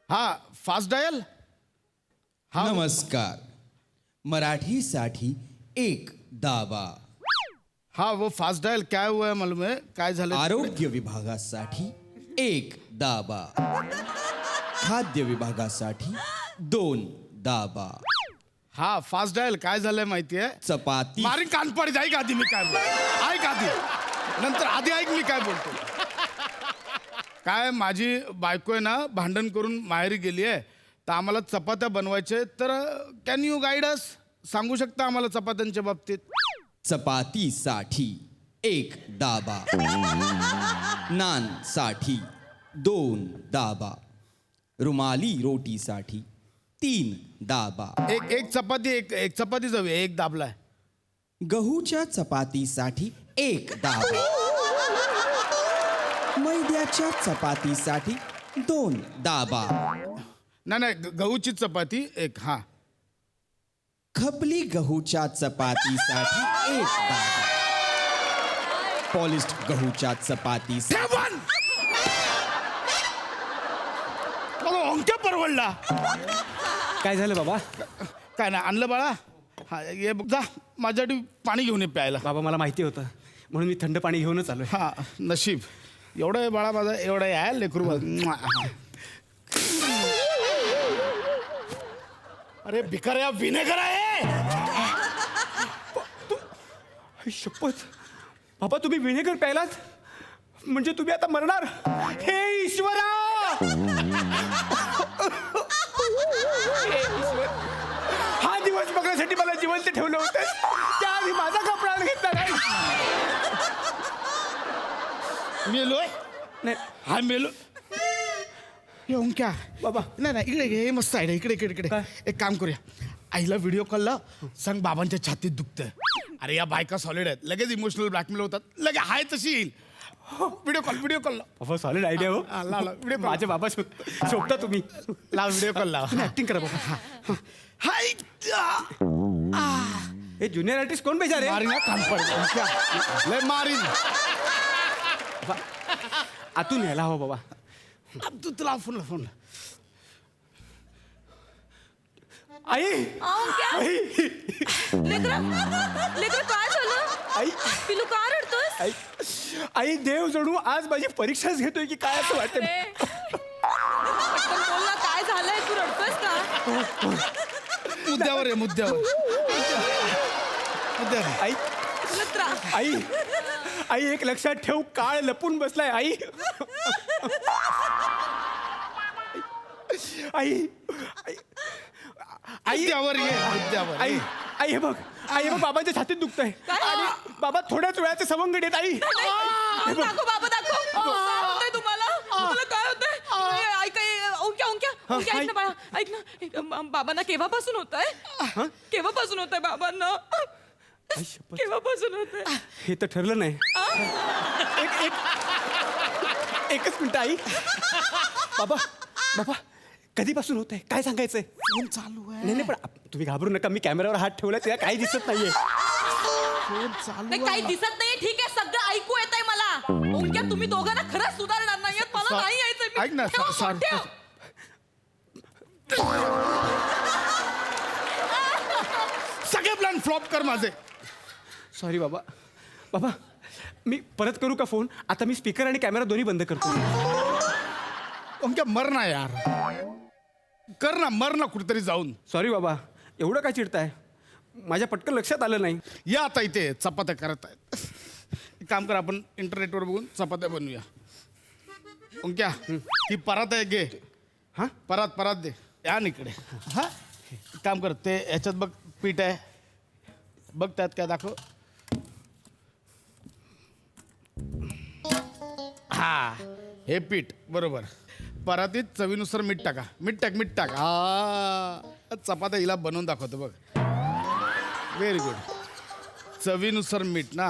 हा फास्ट डायल. नमस्कार. मराठीसाठी 1 दाबा. हाँ वो फास्ट डायल क्या हुआ है मालूम है काय झालं. आरोग्य विभागासाठी 1 दाबा. खाद्य विभागासाठी 2 दाबा. हा फास्ट डायल काय झालंय माहितीये. चपाती. मारी कानपड ऐक आधी मी काय बोलतो. ऐक आधी नंतर आधी ऐक मी काय बोलतो. काय माझी बायको आहे ना भांडण करून माहेरी गेली आहे तर आम्हाला चपात्या बनवायचे तर कॅन यू गाईड अस. सांगू शकता आम्हाला चपात्यांच्या बाबतीत. चपातीसाठी 1 दाबा. नानसाठी 2 दाबा. रुमाली रोटीसाठी 3 दाबा. एक चपाती एक चपाती जाऊया एक दाबलाय. गहूच्या चपातीसाठी 1 दाबा. मैद्याच्या चपातीसाठी 2 दाबा. नाही गहूची चपाती एक. हा खपली गहूच्या चपातीसाठी 1 दाबा. पॉलिश्ड गहूच्या चपातीसाठी अंक परवडला. काय झालं बाबा? काय नाही आणलं बाळा. हा ये बघ, जा माझ्यासाठी पाणी घेऊन ये प्यायला. बाबा मला माहिती होतं म्हणून मी थंड पाणी घेऊनच आलोय. हा नशीब एवढं आहे बाळा माझा. एवढं आहे लेकरू. अरे भिकाऱ्या विनेगर आहे. शपथ बाबा तुम्ही विनेगर प्यायलात म्हणजे तुम्ही आता मरणार. हे ईश्वरा. हा दिवस बघण्यासाठी मला जिवंत ठेवलं होतं त्याआधी माझा का प्राण घेतला नाही. मेलोय. नाही हा मेलो. येऊन क्या बाबा. नाही इकडे हे मस्त आहे इकडे काय? एक काम करूया. आईला व्हिडिओ कॉलला सांग बाबांच्या छातीत दुखतंय. अरे या बायका सॉलिड आहेत लगेच इमोशनल ब्लॅकमेल होतात. लगेच हाय तशी येईल. व्हिडिओ कॉल बाबा सॉलिड आयडिया हो. व्हिडिओ माझे बाबा शोभता तुम्ही. लाव व्हिडिओ कॉल लाव. ऍक्टिंग करा बाबा. हाय हे ज्युनियर आर्टिस्ट कोण पाहिजे रे? मारीन काम पड लय मारीन. आतून यायला हवं बाबा. तू तुला फोन आई आई लेकरं काय झालं. आई पिलू का रडतोस. आई आई देव जणू आज माझी परीक्षाच घेतोय की काय असं वाटतं. पटकन बोल ना काय झालंय तू रडतोस का. मुद्द्यावर आहे मुद्द्यावर. आई तुला त्रास. आई आई एक लक्षात ठेव काळ लपून बसलाय. आई आई आई मुद्द्यावर ये मुद्द्यावर. आई आई हे बघ बाबांच्या छातीत दुखतंय आणि बाबा थोड्याच वेळाचे सवंगड येत. आई दाखव बाबा दाखव. काय होतंय तुम्हाला काय होतंय. ऐक ओंक्या ऐक ना बाळा ऐक ना. बाबांना केव्हापासून होतंय. केव्हापासून होतंय बाबांना. केव्हापासून होतंय. हे तर ठरलं नाही. एकच मिनिट आई. बाबा कधीपासून होत आहे काय सांगायचंय. फोन चालू आहे. नाही पण तुम्ही घाबरू नका. मी कॅमेऱ्यावर हात ठेवला त्याला काही दिसत नाहीये. फोन चालू नाही काही दिसत नाहीये. ठीक आहे सगळं ऐकू येतंय मला. ओंक्या तुम्ही दोघांना खरंच सुधारणार नाहीयेत. मला नाही यायचंय. ऐक ना ठेव. सगळे प्लॅन फ्लॉप कर माझे. सॉरी बाबा मी परत करू का फोन. आता मी स्पीकर आणि कॅमेरा दोन्ही बंद करतो. ओंक्या मर ना यार. कर ना मर ना कुठेतरी जाऊन. सॉरी बाबा एवढं काय चिडताय. माझ्या पटकन लक्षात आलं नाही. या आता इथे चपात्या करत आहेत. एक काम कर आपण इंटरनेटवर बघून चपात्या बनवूया. ओंक्या ती परात आहे घे. हा परात दे. या ना इकडे. हा एक काम कर ते ह्याच्यात बघ पीठ आहे बघ त्यात काय दाखव. हा हे पीठ बरोबर. परातीत चवीनुसार मीठ टाका. मीठ टाक. हा चपात्या हिला बनवून दाखवतो बघ. Very good. चवीनुसार मीठ ना.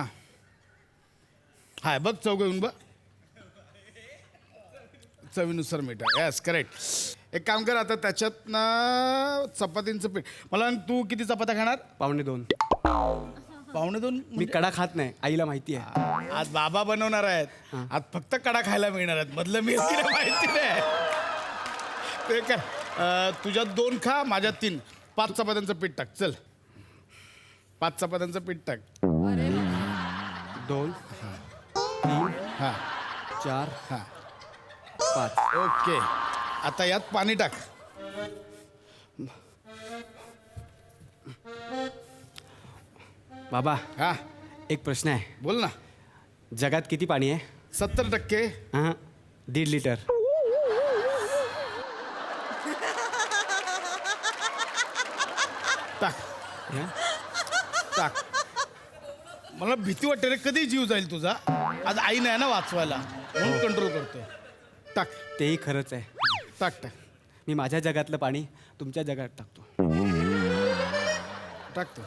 हाय बघ चव घेऊन बघ. चवीनुसार मीठ आहे. Yes correct. एक काम कर आता त्याच्यात ना चपातींचं पीठ. मला सांग, तू किती चपात्या खाणार? 1.25. 1.25. मी कडा खात नाही आईला माहिती आहे. आज बाबा बनवणार आहेत. आज फक्त कडा खायला मिळणार आहेत. मधलं मी माहिती नाही. ते काय तुझ्या 2 खा माझ्या 3. 5 चपात्यांचं पीठ टाक चल. 5 चपात्यांचं पीठ टाक. 2 हा 4 हा 5. ओके. आता यात पाणी टाक. बाबा हा एक प्रश्न आहे. बोल ना. जगात किती पाणी आहे? 70%. हां 1.5 लिटर. टाक टाक. मला भीती वाटते रे कधी जीव जाईल तुझा. आज आई नाही ना वाचवायला म्हणून कंट्रोल करतोय. टाक तेही खरंच आहे. टाक टाक मी माझ्या जगातलं पाणी तुमच्या जगात टाकतो. टाकतो.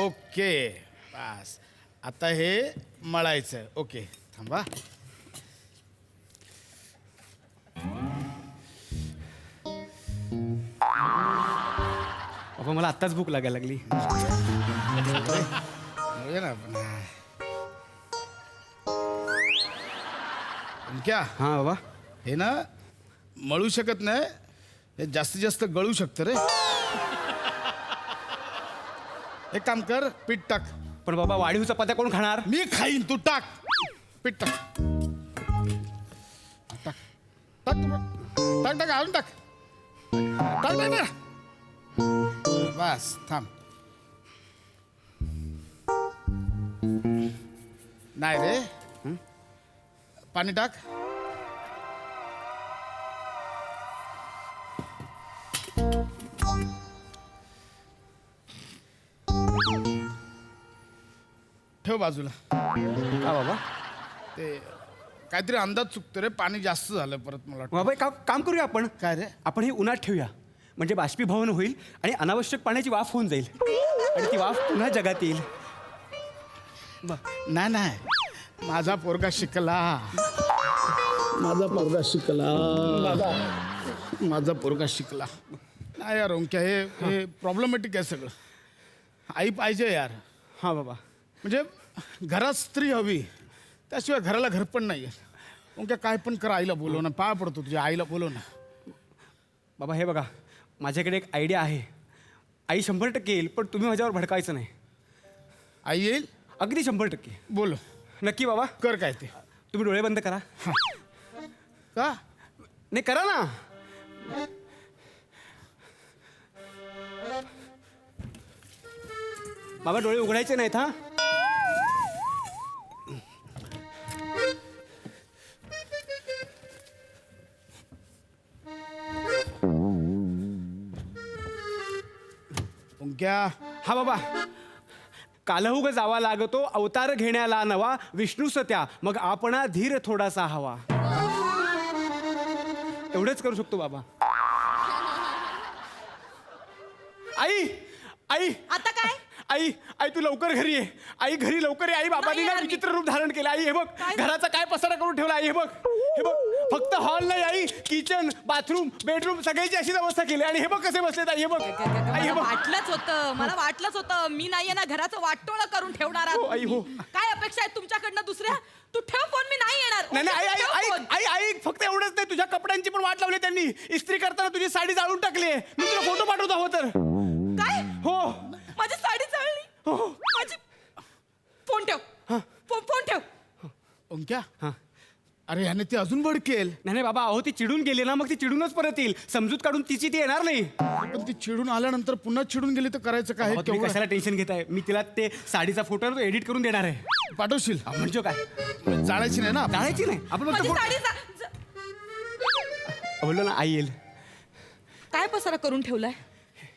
ओके बस. आता हे मळायचं आहे. ओके थांबा. बाबा मला आत्ताच भूक लागायला लागली. मळूया ना आपण. क्या हां बाबा. हे ना मळू शकत नाही. हे जास्तीत जास्त गळू शकतं रे. एक काम कर पीठ टाक. पण बाबा वाढीव चपात्या कोण खाणार? मी खाईन तू टाक. पीठ टाक. टाक टाक टाक टाक अजून टाक. टाक टाक टाक. बस थांब. नाही रे पाणी टाक. ठेव बाजूला. का बाबा? ते काहीतरी अंदाज चुकतो रे. पाणी जास्त झालं परत मला वाटतं. बाबा एक काम करूया आपण. काय रे? आपण हे उन्हात ठेवूया म्हणजे बाष्पीभवन होईल आणि अनावश्यक पाण्याची वाफ होऊन जाईल आणि ती वाफ पुन्हा जगात येईल. नाही नाही माझा पोरगा शिकला. माझा पोरगा शिकला. माझा पोरगा शिकला. नाही यार ओंक्या हे प्रॉब्लेमॅटिक आहे सगळं. आई पाहिजे यार. हां बाबा. म्हणजे घरात स्त्री हवी त्याशिवाय घराला घर पण नाही आहे. ओंक्या काय पण कर आईला बोलव ना. पाय पडतो तुझ्या आईला बोलव ना. बाबा हे बघा माझ्याकडे एक आयडिया आहे. आई 100% येईल पण तुम्ही माझ्यावर भडकायचं नाही. आई येईल अगदी 100%. बोलो. नक्की बाबा. कर काय ते. तुम्ही डोळे बंद करा. का नाही करा ना. बाबा डोळे उघडायचे नाहीत हा. ओंक्या हा बाबा. कालहुग जावा लागतो अवतार घेण्याला नवा विष्णूस त्या मग आपणा धीर थोडासा हवा. एवढंच करू शकतो बाबा. आई आई आता काय? आई आई तू लवकर घरी ये. आई घरी लवकर ये. आई बाबांनी ना विचित्र रूप धारण केलं. आई हे बघ घराचा काय पसारा करून ठेवला. आई हे बघ हे बघ. फक्त हॉल नाही आई किचन बाथरूम बेडरूम सगळ्याची अशी व्यवस्था केली. आणि हे बघ कसे बसलेत. आई हे बघ. आई हे मला बघ. वाटलंच होतं. मला वाटलंच होतं. मी नाहीये ना घराचं वाटोळं करून ठेवणार आहात हो, आई, हो. तुम्ही. काय अपेक्षा आहेत तुमच्याकडनं दुसऱ्या? तू ठेव फोन. मी नाही येणार. नाही नाही आई ठेव आई फोन. आई आई आई फक्त एवढंच नाही तुझ्या कपड्यांची पण वाट लावली त्यांनी. इस्त्री करताना तुझी साडी जाळून टाकली. मी तुला फोटो पाठवतो हवं तर. काय? हो माझी साडी चालली. हो. माझी फोन ठेव. फोन ठेव. ओंक्या हां. अरे याने ते अजून भडकेल. नाही नाही बाबा अहो ती चिडून गेली ना मग ती चिडूनच परत येईल. समजूत काढून तिची ती येणार नाही. पण ती चिडून आल्यानंतर पुन्हा चिडून गेली तर करायचं काय? अहो, तुम्ही केवढं कशाला टेन्शन घेताय. मी तिला ते साडीचा फोटो आहे ना, तो एडिट करून देणार आहे. पाठवशील? म्हणजे काय जाळायची नाही ना आपण? जाळायची नाही आपण माझी फक्त साडी बोललो ना आई येईल. काय पसारा करून ठेवलाय?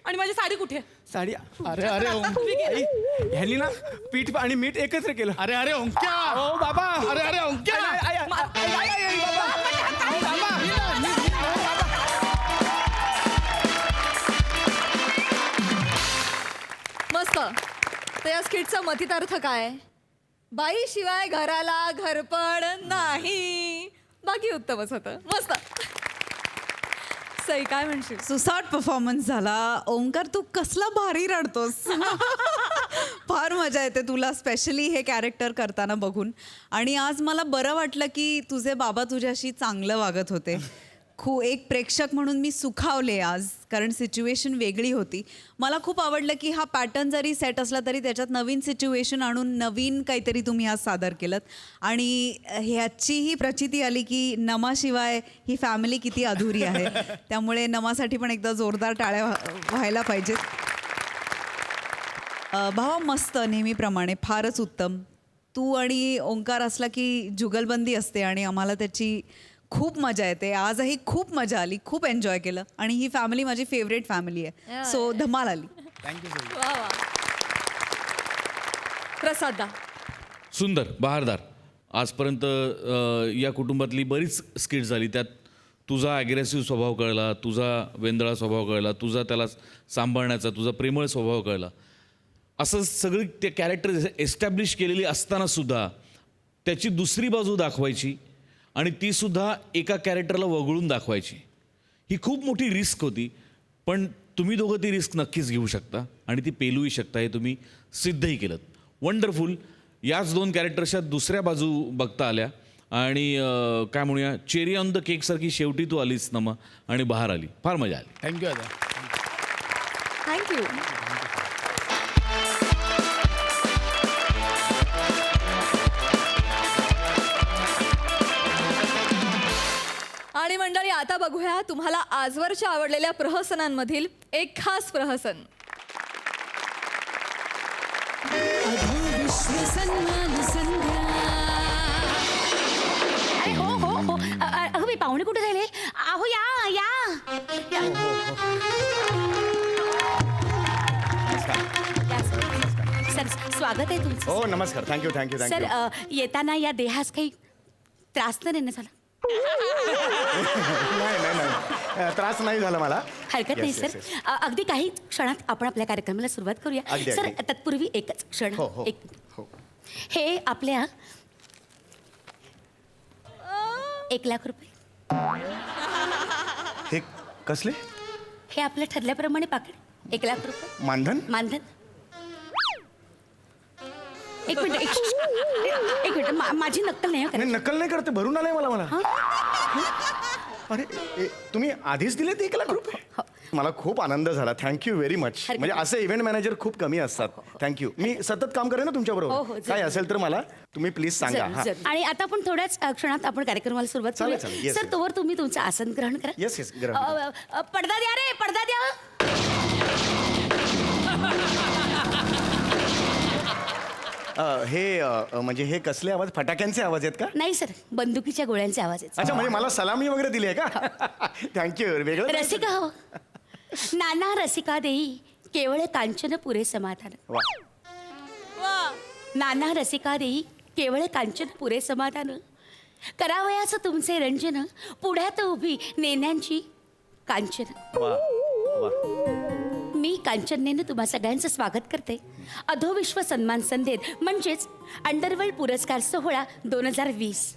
आणि माझी साडी कुठे? साडी अरे अरे तुम्ही गेला. आई ह्यांनी ना पीठ आणि मीठ एकत्र केलं. अरे अरे ओंक्या. ओ बाबा अरे अरे ओंक्या. आई, आई, आई, आई, आई, आई, आई, बाबा. मस्त. तर या स्किटचा मथितार्थ काय? बाई शिवाय घराला घरपण नाही. बाकी उत्तमच होतं. मस्त. सई काय म्हणशील? सुसाट परफॉर्मन्स झाला. ओंकार तू कसला भारी रडतोस. फार मजा येते तुला स्पेशली हे कॅरेक्टर करताना बघून. आणि आज मला बरं वाटलं की तुझे बाबा तुझ्याशी चांगलं वागत होते. एक प्रेक्षक म्हणून मी सुखावले आज, कारण सिच्युएशन वेगळी होती. मला खूप आवडलं की हा पॅटर्न जरी सेट असला तरी त्याच्यात नवीन सिच्युएशन आणून नवीन काहीतरी तुम्ही आज सादर केलं. आणि ह्याचीही प्रचिती आली की नमाशिवाय ही फॅमिली किती अधुरी आहे. त्यामुळे नमासाठी पण एकदा जोरदार टाळ्या व्हायला पाहिजेत. भावा मस्त, नेहमीप्रमाणे फारच उत्तम. तू आणि ओंकार असला की जुगलबंदी असते आणि आम्हाला त्याची खूप मजा येते. आजही खूप मजा आली, खूप एन्जॉय केलं. आणि ही फॅमिली माझी फेवरेट फॅमिली आहे. सो धमाल आली. वा वा. प्रसाद दा. सुंदर, बहारदार. आजपर्यंत या कुटुंबातली बरीच स्किट झाली. त्यात तुझा ॲग्रेसिव्ह स्वभाव कळला, तुझा वेंदळा स्वभाव कळला, तुझा त्याला सांभाळण्याचा, तुझा प्रेमळ स्वभाव कळला. असं सगळी ते कॅरेक्टर एस्टॅब्लिश केलेली असतानासुद्धा त्याची दुसरी बाजू दाखवायची आणि तीसुद्धा एका कॅरेक्टरला वगळून दाखवायची. ही खूप मोठी रिस्क होती, पण तुम्ही दोघं ती रिस्क नक्कीच घेऊ शकता आणि ती पेलूही शकता. हे तुम्ही सिद्धही केलं. वंडरफुल. याच 2 कॅरेक्टर्सच्या दुसऱ्या बाजू बघता आल्या आणि काय म्हणूया, चेरी ऑन द केकसारखी शेवटी तू आलीस नमा आणि बहार आली. फार मजा आली. थँक्यू दादा. थँक्यू. आणि मंडळी, आता बघूया तुम्हाला आजवरच्या आवडलेल्या प्रहसनांमधील एक खास प्रहसन. अरे हो हो हो. अगं मी पाहुणे कुठे झाले? अहो या या. सर स्वागत आहे तुमचं. हो नमस्कार. थँक्यू थँक्यू सर येताना या देहास काही त्रास तर नाही ना झाला? नाही त्रास नाही झाला मला. हरकत नाही सर. अगदी काही क्षणात आपण आपल्या कार्यक्रमाला सुरुवात करूया. अगदी, सर अगदी. तत्पूर्वी एकच क्षण. हो, हो, एक हो. हे आपल्या 1,00,000 हे कसले हे आपल्या ठरल्याप्रमाणे पाकिट 1,00,000 मानधन? मानधन. एक मिनिट एक मिनिट माझी नक्कल नाही नाही नक्कल नाही करते, भरून आलंय मला. अरे तुम्ही आधीच दिले ते 1,00,000 रुपये? मला खूप आनंद झाला. Thank you very much. म्हणजे असे इव्हेंट मॅनेजर खूप कमी असतात. थँक्यू. मी सतत काम करेन ना हो, तुमच्याबरोबर. जरूर. काय असेल तर मला तुम्ही प्लीज सांगा. हा. आणि आता आपण थोड्याच क्षणात आपण कार्यक्रमाला सुरुवात चालेल, करूया. चालेल. Yes, sir yes. तोवर तुम्ही तुमचं आसन ग्रहण करा. येस येस ग्रहण. पडदा द्या रे, पडदा द्या. हे म्हणजे हे कसले आवाज? फटाक्यांचे आवाज आहेत का? नाही सर, बंदुकीच्या गोळ्यांचे आवाज आहेत. अच्छा, म्हणजे मला सलामी वगैरे दिली आहे का? थँक्यू. वेगळं रसिका हो. नाना रसिका देई केवळ कांचन पुरे समाधान. वा. नाना रसिका देई केवळ कांचन पुरे समाधान. करावयाचं तुमचे रंजन पुढ्यात उभी नेण्यांची कांचन. वा वा. मी कांचनेनं तुम्हा सगळ्यांचं स्वागत करते अधोविश्व सन्मान संधेत म्हणजेच अंडरवर्ल्ड पुरस्कार सोहळा 2020.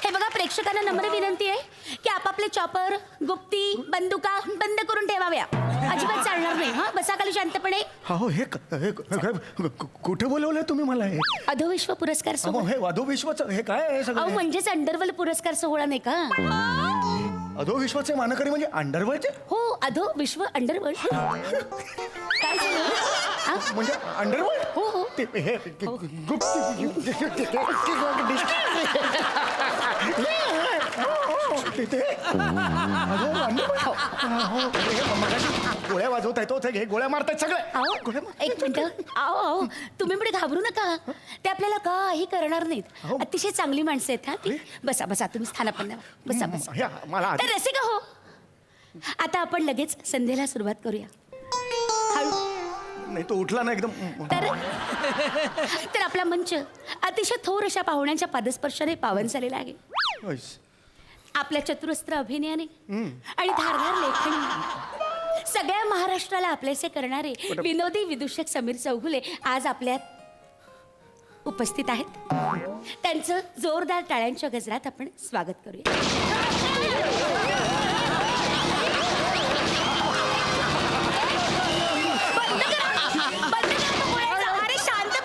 हे बघा, प्रेक्षकांना नम्र विनंती आहे की आपापले चॉपर, गुप्ती, बंदुका बंद करून ठेवाव्या. अजिबात चालणार नाही. हा, बसा खाली शांतपणे. हो हे कुठे बोलवलंय तुम्ही मला? हे अधोविश्व पुरस्कार सोहळा. हे अधोविश्वाचं हे काय आहे अहो सगळं? म्हणजेच अंडरवर्ल्ड पुरस्कार सोहळा नाही का? अधोविश्वाचे मानकरी म्हणजे अंडरवर्ल्डचे? हो, अधो विश्व अंडरवर्ल्ड. काय झालं? हा? म्हणजे अंडरवर्ल्ड? हो हो. ते हे गोळ्या वाजवत आहेत, हे गोळ्या मारतायत सगळे. अहो, एक मिनिट. आओ आओ, तुम्ही पुढे घाबरू नका. ते आपल्याला काही करणार नाहीत. अतिशय चांगली माणसं आहेत. हा, बसा बसा, तुम्ही स्थानापन्न व्हा. बसा बसा. मला तर रसिका हो, आता आपण लगेच संध्येला सुरुवात करूया. हळू. नाही, तो उठला ना एकदम. तर आपला मंच अतिशय थोर अशा पाहुण्यांच्या पादस्पर्शाने पावन झालेला आहे. आपल्या चतुरस्त्र अभिनयाने आणि धारदार लेखणी सगळ्या महाराष्ट्राला आपलेसे करणारे विनोदी विदूषक समीर चौगुले आज आपल्यात उपस्थित आहेत. त्यांचं जोरदार टाळ्यांच्या गजरात आपण स्वागत करूया. बंद करा तो गोळ्याचा. अरे शांत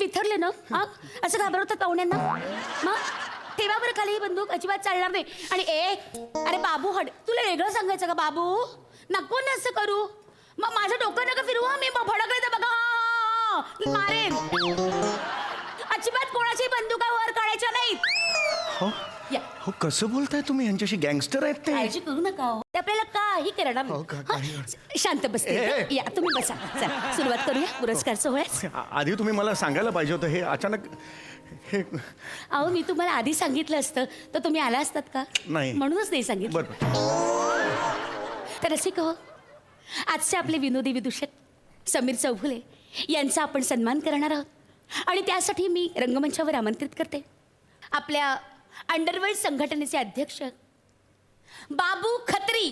विथरले ना हा असं घाबरवतात पाहुण्यांना मग ठेवा बरं खाली ही बंदूक अजिबात चालणार नाही आणि अरे बाबू तुला वेगळं सांगायचं का बाबू नको ना असं करू मग माझं डोकं नका फिरू मी भडकले तर बघा हा मारेन अजिबात कोणाची बंदुका वर काढायच्या नाहीत या हो कसं बोलताय तुम्ही यांच्याशी गँगस्टर आहेत ते काळजी करू नका हो. ते आपल्याला काही करणार नाही. हा, शांत बसते या तुम्ही बसा चला सुरुवात करूया पुरस्कार सोहळ्यात आधी तुम्ही मला सांगायला पाहिजे होतं हे अचानक हे अहो मी तुम्हाला आधी सांगितलं असतं तर तुम्ही आला असतात का नाही. म्हणूनच नाही सांगितलं तर रसिक हो आजचे आपले विनोदी विदूषक समीर चौगुले यांचा आपण सन्मान करणार आहोत आणि त्यासाठी मी रंगमंचावर आमंत्रित करते आपल्या अंडरवर्ल्ड संघटनेचे अध्यक्ष बाबू खत्री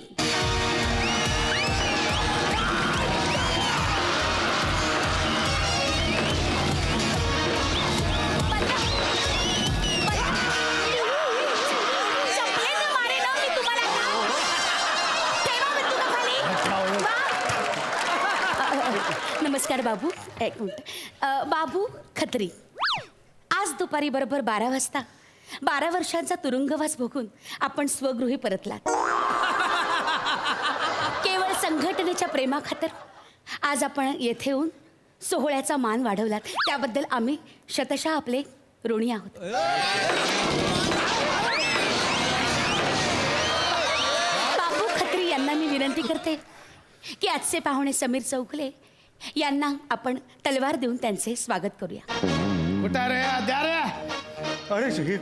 नमस्कार बाबू एक मिनिट बाबू खत्री आज दुपारी बरोबर 12 वाजता 12 वर्षांचा तुरुंगवास भोगून आपण स्वगृही परतलात केवळ संघटनेच्या प्रेमाखातर आज आपण येथे येऊन सोहळ्याचा मान वाढवलात त्याबद्दल आम्ही शतशः आपले ऋणी आहोत बाबू खत्री यांना मी विनंती करते की आजचे पाहुणे समीर चौगुले यांना आपण तलवार देऊन त्यांचे स्वागत करूया कुठं रे द्या रे अरे हे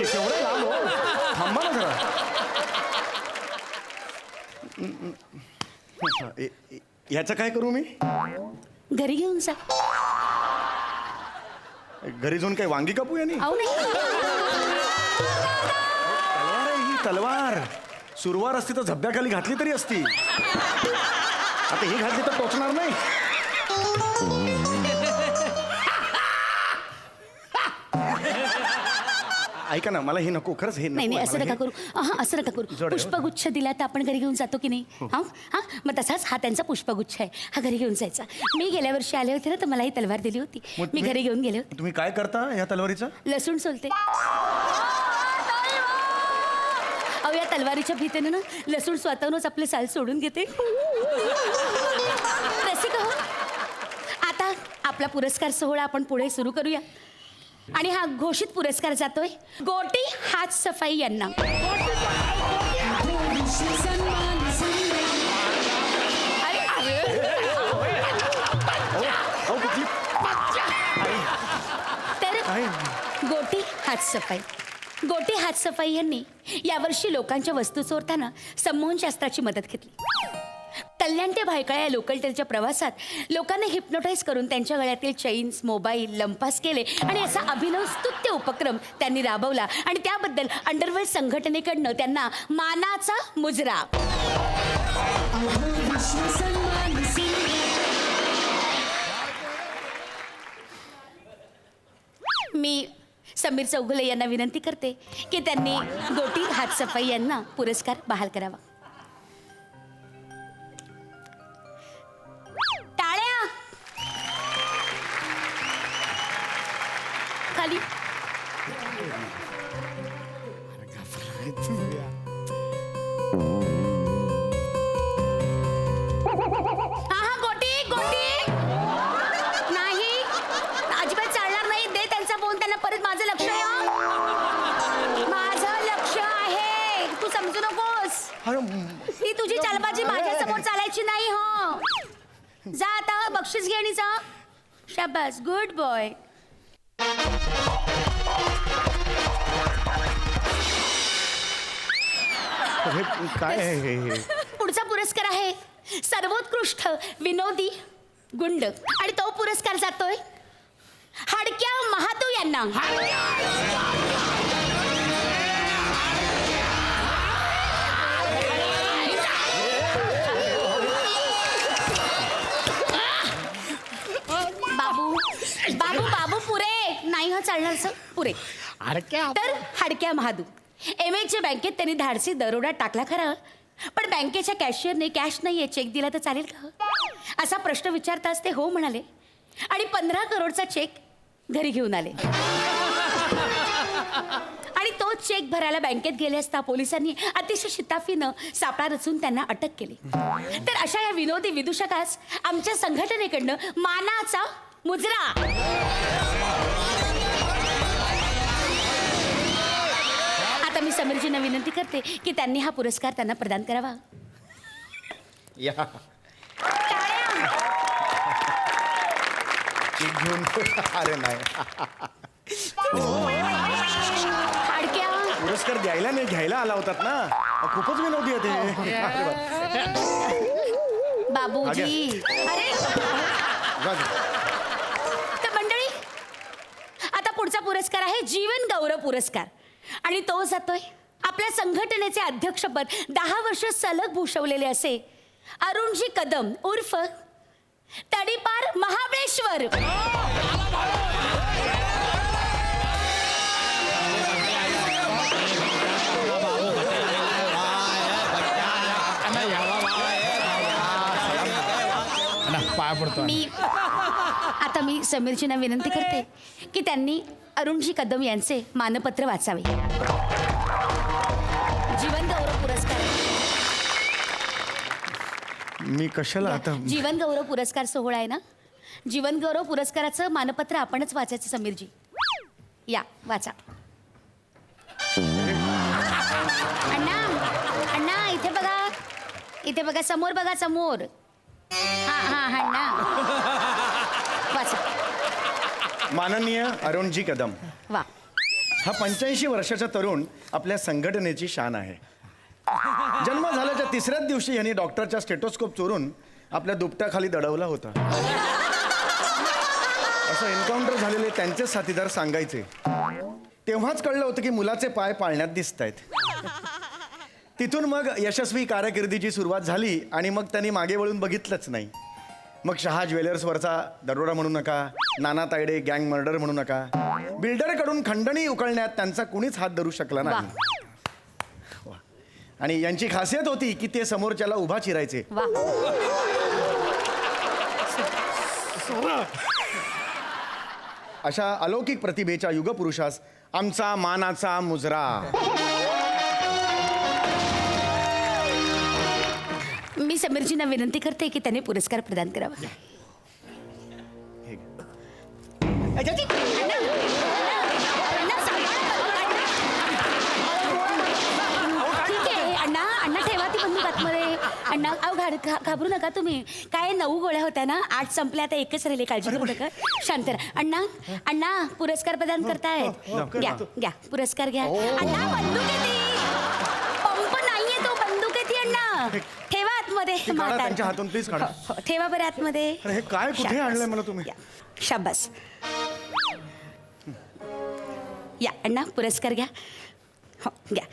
केवढं लांब हो थांबा ना जरा ह्याचं काय करू मी घरी घेऊन जा घरी जाऊन काय वांगी कापू यांनी अहो नाही तलवार आहे ही तलवार सुरवार असती तर झब्याखाली घातली तरी असती आता ही घातली तर टोचणार नाही ऐका ना मला हे नको खरंच हे नाही नको असं आहे. नका करू असं नका करू जड आहे. पुष्पगुच्छ दिला तर आपण घरी घेऊन जातो की नाही हा हा मग तसाच हा त्यांचा पुष्पगुच्छ आहे हा घरी घेऊन जायचा मी गेल्या वर्षी आले होते ना तर मला ही तलवार दिली होती मग मी तुम्ही- घरी घेऊन गेले होते तुम्ही काय करता या तलवारीचं लसूण सोलते अहो या तलवारीच्या भीतीनं ना लसूण स्वतःहूनच आपले साल सोडून घेते रसिक हो आता आपला पुरस्कार सोहळा आपण पुढे सुरू करूया आणि हा घोषित पुरस्कार जातोय गोटी हात सफाई यांना तर गोटी हात सफाई यांनी यावर्षी लोकांच्या वस्तू चोरताना संमोहनशास्त्राची मदत घेतली कल्याण ते भायखळा या लोकल ट्रेनच्या प्रवासात लोकांना हिप्नोटाईज करून त्यांच्या गळ्यातील चेन्स मोबाईल लंपास केले आणि असा अभिनव स्तुत्य उपक्रम त्यांनी राबवला आणि त्याबद्दल अंडरवर्ल्ड संघटनेकडनं त्यांना मानाचा मुजरा मी समीर चौगुले यांना विनंती करते की त्यांनी गोटी हात सफाई यांना पुरस्कार बहाल करावा टाळ्या खाली हा गोटी नाही अजिबात चालणार नाही दे त्यांचा फोन त्यांना परत माझं लक्ष आहे हं. माझं लक्ष आहे तू समजू नकोस ती तुझी चालबाजी माझ्या समोर चालायची नाही हो जा आता बक्षीस घे आणि जा शाबास गुड बॉय काय आहे हे पुढचा पुरस्कार आहे सर्वोत्कृष्ट विनोदी गुंड आणि तो पुरस्कार जातोय हडक्या महातू यांना बाबू बाबू बाबू पुरे नाही, हा चालणार सर, पुरे. तर हाडक्या महादू MH बँकेत त्यांनी धाडसी दरोडा टाकला खरा, पण बँकेच्या कॅशियरने कॅश नाहीये, चेक दिला तर चालेल का असा प्रश्न विचारताच ते हो म्हणाले आणि 15 करोडचा चेक घरी घेऊन आले. आणि तो चेक भरायला बँकेत गेले असता पोलिसांनी अतिशय शिताफीनं सापळा रचून त्यांना अटक केली. तर अशा या विनोदी विदूषकास आमच्या संघटनेकडनं मानाचा मुजरा. आता मी समीरजींना विनंती करते की त्यांनी हा पुरस्कार त्यांना प्रदान करावा. या टाळ्या. चेक घेऊन अरे नाही हाडक्या. पुरस्कार द्यायला नाही घ्यायला आला होतात ना, खूपच विनोदी आहे ते. अरे वा. बाबूजी. अरे जा दे. तर मंडळी, आता पुढचा पुरस्कार आहे जीवन गौरव पुरस्कार आणि तो जातोय आपल्या संघटनेचे अध्यक्षपद 10 वर्ष सलग भूषवलेले असे अरुणजी कदम उर्फ तडीपार महाबळेश्वर. पाय पडतो. मी समीरजींना विनंती करते की त्यांनी अरुणजी कदम यांचे मानपत्र वाचावे. जीवन गौरव पुरस्कार. मी कशाला आता जीवन गौरव पुरस्कार सोहळा आहे ना, जीवन गौरव पुरस्काराचं मानपत्र आपणच वाचायचं. समीरजी या वाचा. अण्णा अण्णा इथे बघा, इथे बघा, समोर बघा, समोर. हा अण्णा वाचा. माननीय अरुणजी कदम, वा. हा 85 वर्षाचा तरुण आपल्या संघटनेची शान आहे. जन्म झाल्याच्या 3ऱ्याच दिवशी यांनी डॉक्टरचा स्टेटोस्कोप चोरून आपल्या दुपट्याखाली दडवला होता. असं एन्काउंटर झालेले त्यांचे साथीदार सांगायचे. तेव्हाच कळलं होतं की मुलाचे पाय पाळण्यात दिसत आहेत. तिथून मग यशस्वी कारकिर्दीची सुरुवात झाली आणि मग त्यांनी मागे वळून बघितलंच नाही. मग शहा ज्वेलर्सवरचा दरोडा म्हणू नका, नाना तायडे गँग मर्डर म्हणू नका, बिल्डरकडून खंडणी उकळण्यात त्यांचा कुणीच हात धरू शकला नाही. वा. आणि यांची खासियत होती की ते समोरच्याला उभा चिरायचे. वा. अशा अलौकिक प्रतिभेच्या युगपुरुषास आमचा मानाचा मुजरा. मी समीरजींना विनंती करते की त्यांनी पुरस्कार प्रदान करावा. हे घे. ठीक आहे अण्णा, अण्णा ठेवा ती बंदूक आतमध्ये. अण्णा अहो घाबरू नका तुम्ही. काय 9 गोळ्या होत्या ना, 8 संपल्या, आता एकच राहिले, काळजी करू नका, शांत राहा. अण्णा अण्णा पुरस्कार प्रदान करतायत. घ्या घ्या पुरस्कार घ्या. अण्णा बंदूक आहे ती, पंप नाहीये तो, बंदूक आहे ती. अण्णा ठेवा आतमध्ये. ती काढा त्यांच्या हातून, प्लीज काढा. हो, ठेवा बरं आतमध्ये. अरे हे काय कुठे शाबास. आणलंय मला तुम्ही? या, शाबास. या अण्णा पुरस्कार घ्या. हो घ्या.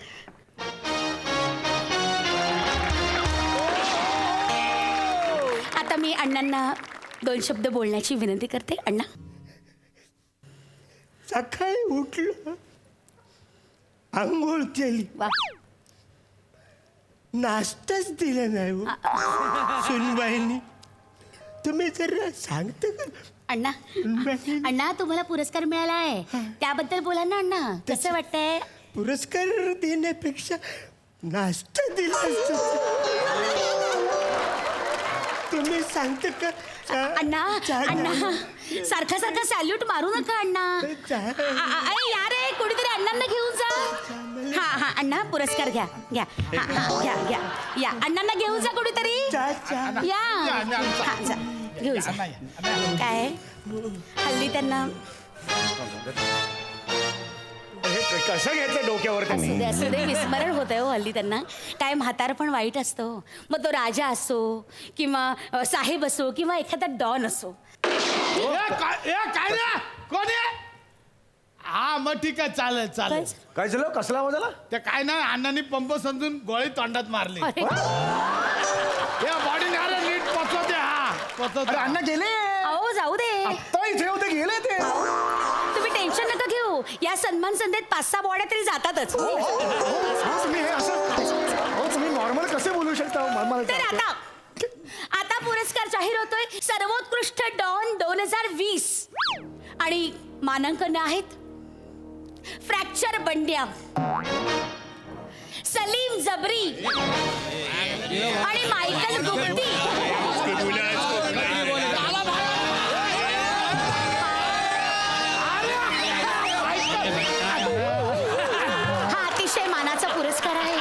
आता मी अण्णांना 2 शब्द बोलण्याची विनंती करते. अण्णा. सकाळी उठलं, आंघोळ केली, वा. नाश्ताच दिला नाही हो. सुनबाईंनी. तुम्ही जरा सांगता का? अण्णा अण्णा तुम्हाला पुरस्कार मिळाला आहे, त्याबद्दल बोला ना अण्णा. कसं वाटतंय? पुरस्कार देण्यापेक्षा नाश्ता दिला असता. तुम्ही सांगता का? अण्णा अण्णा सारखा सारखा सॅल्यूट मारू नका अण्णा. अरे यार रे, कोणीतरी अण्णांना घेऊन जा. हा अण्णा पुरस्कार घ्या घ्या. हा घ्या घ्या या. अण्णांना घेऊन जा कोणीतरी. या हा, जा. घेऊन जा. काय हल्ली त्यांना हे कसं घेतलं डोक्यावर त्यांनी? असू दे विस्मरण होत आहे हो हल्ली त्यांना. काय म्हातार पण वाईट असतो, मग तो राजा असो किंवा साहेब असो किंवा एखादा डॉन असो. काय रे कोण आहे? हा मग ठीक आहे, चालेल चालेल. काय झालं? कसला आवाज आला? ते काय नाही, अण्णांनी पंप समजून गोळी तोंडात मारली. अरे. या बॉडी नीट पचवते. हा पचवते. अण्णा गेले. अहो जाऊ दे. आत्ता इथे होते गेले ते. तुम्ही टेन्शन नका घेऊ. या सन्मान संध्येत 5-6 बॉड्या तरी जातातच. तुम्ही हे असं तुम्ही नॉर्मल कसे बोलू शकता तर आता पुरस्कार जाहीर होतोय. सर्वोत्कृष्ट डॉन 2020 आणि मानांकन आहेत फ्रॅक्चर बंड्या, सलीम जबरी आणि मायकल गुप्ती. हा अतिशय मानाचा पुरस्कार आहे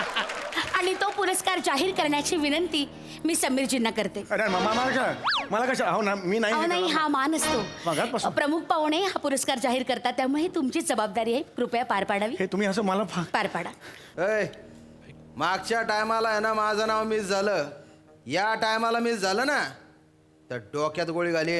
आणि तो पुरस्कार जाहीर करण्याची विनंती मी समीरजींना करते. अरे मला कशा अहो ना मी अहो नाही, नाही हा मान असतो. मगाचपासून. प्रमुख पाहुणे हा पुरस्कार जाहीर करतात, त्यामुळे तुमची जबाबदारी आहे. कृपया पार पाडावी. हे तुम्ही असं मला पार पाडा. मागच्या टायमाला आहे ना माझं नाव मिस झालं. या टायमाला मिस झालं ना तर डोक्यात गोळी घाली.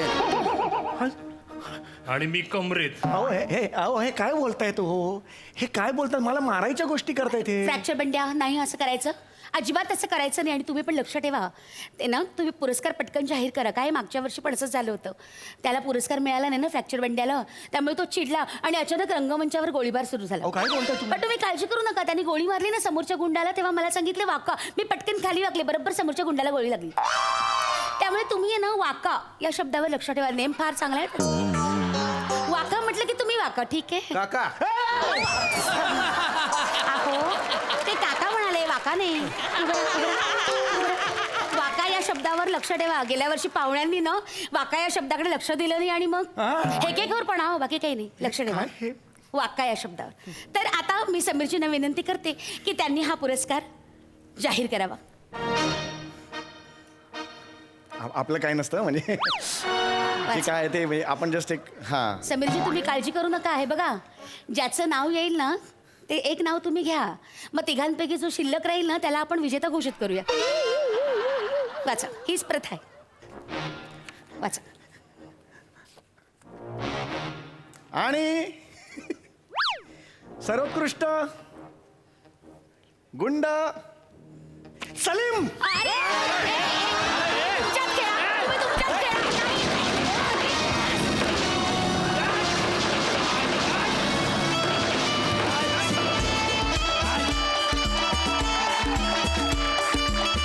आणि मी कमरेत. अहो हे काय बोलताय तो? हे काय बोलतात? मला मारायच्या गोष्टी करतायत हे. फ्रॅक्चर बंड्या, नाही असं करायचं, अजिबात असं करायचं नाही. आणि तुम्ही पण लक्ष ठेवा ते ना, तुम्ही पुरस्कार पटकन जाहीर करा. काय मागच्या वर्षी पण असंच झालं होतं. त्याला पुरस्कार मिळाला नाही ना फ्रॅक्चर बंड्याला, त्यामुळे तो चिडला आणि अचानक रंगमंचावर गोळीबार सुरू झाला. काय बोलताय तुम्ही? पण तुम्ही काळजी करू नका. त्यांनी गोळी मारली ना समोरच्या गुंडाला, तेव्हा मला सांगितले वाका. मी पटकन खाली वाकले, बरोबर समोरच्या गुंडाला गोळी लागली. त्यामुळे तुम्ही आहे ना वाका या शब्दावर लक्ष ठेवा. नेम फार चांगला आहे. वाका म्हटलं की तुम्ही वाका, ठीक आहे काका. अहो ते काका म्हणाले, वाका नाही. वाका या शब्दावर लक्ष ठेवा. गेल्या वर्षी पाहुण्यांनी ना वाका या शब्दाकडे लक्ष दिलं नाही आणि मग हेकेखोरपणा, बाकी काही नाही. लक्ष ठेवा वाका या शब्दावर. तर आता मी समीरजींना विनंती करते की त्यांनी हा पुरस्कार जाहीर करावा. आपलं काय नसतं म्हणजे ते काय ते म्हणजे आपण जस्ट एक समीरजी तुम्ही काळजी करू नका. आहे बघा, ज्याचं नाव येईल ना ते एक नाव तुम्ही घ्या. मग तिघांपैकी जो शिल्लक राहील ना त्याला आपण विजेता घोषित करूया. वाचा, हीच प्रथा आहे. वाचा. आणि सर्वोत्कृष्ट गुंड सलीम. अरे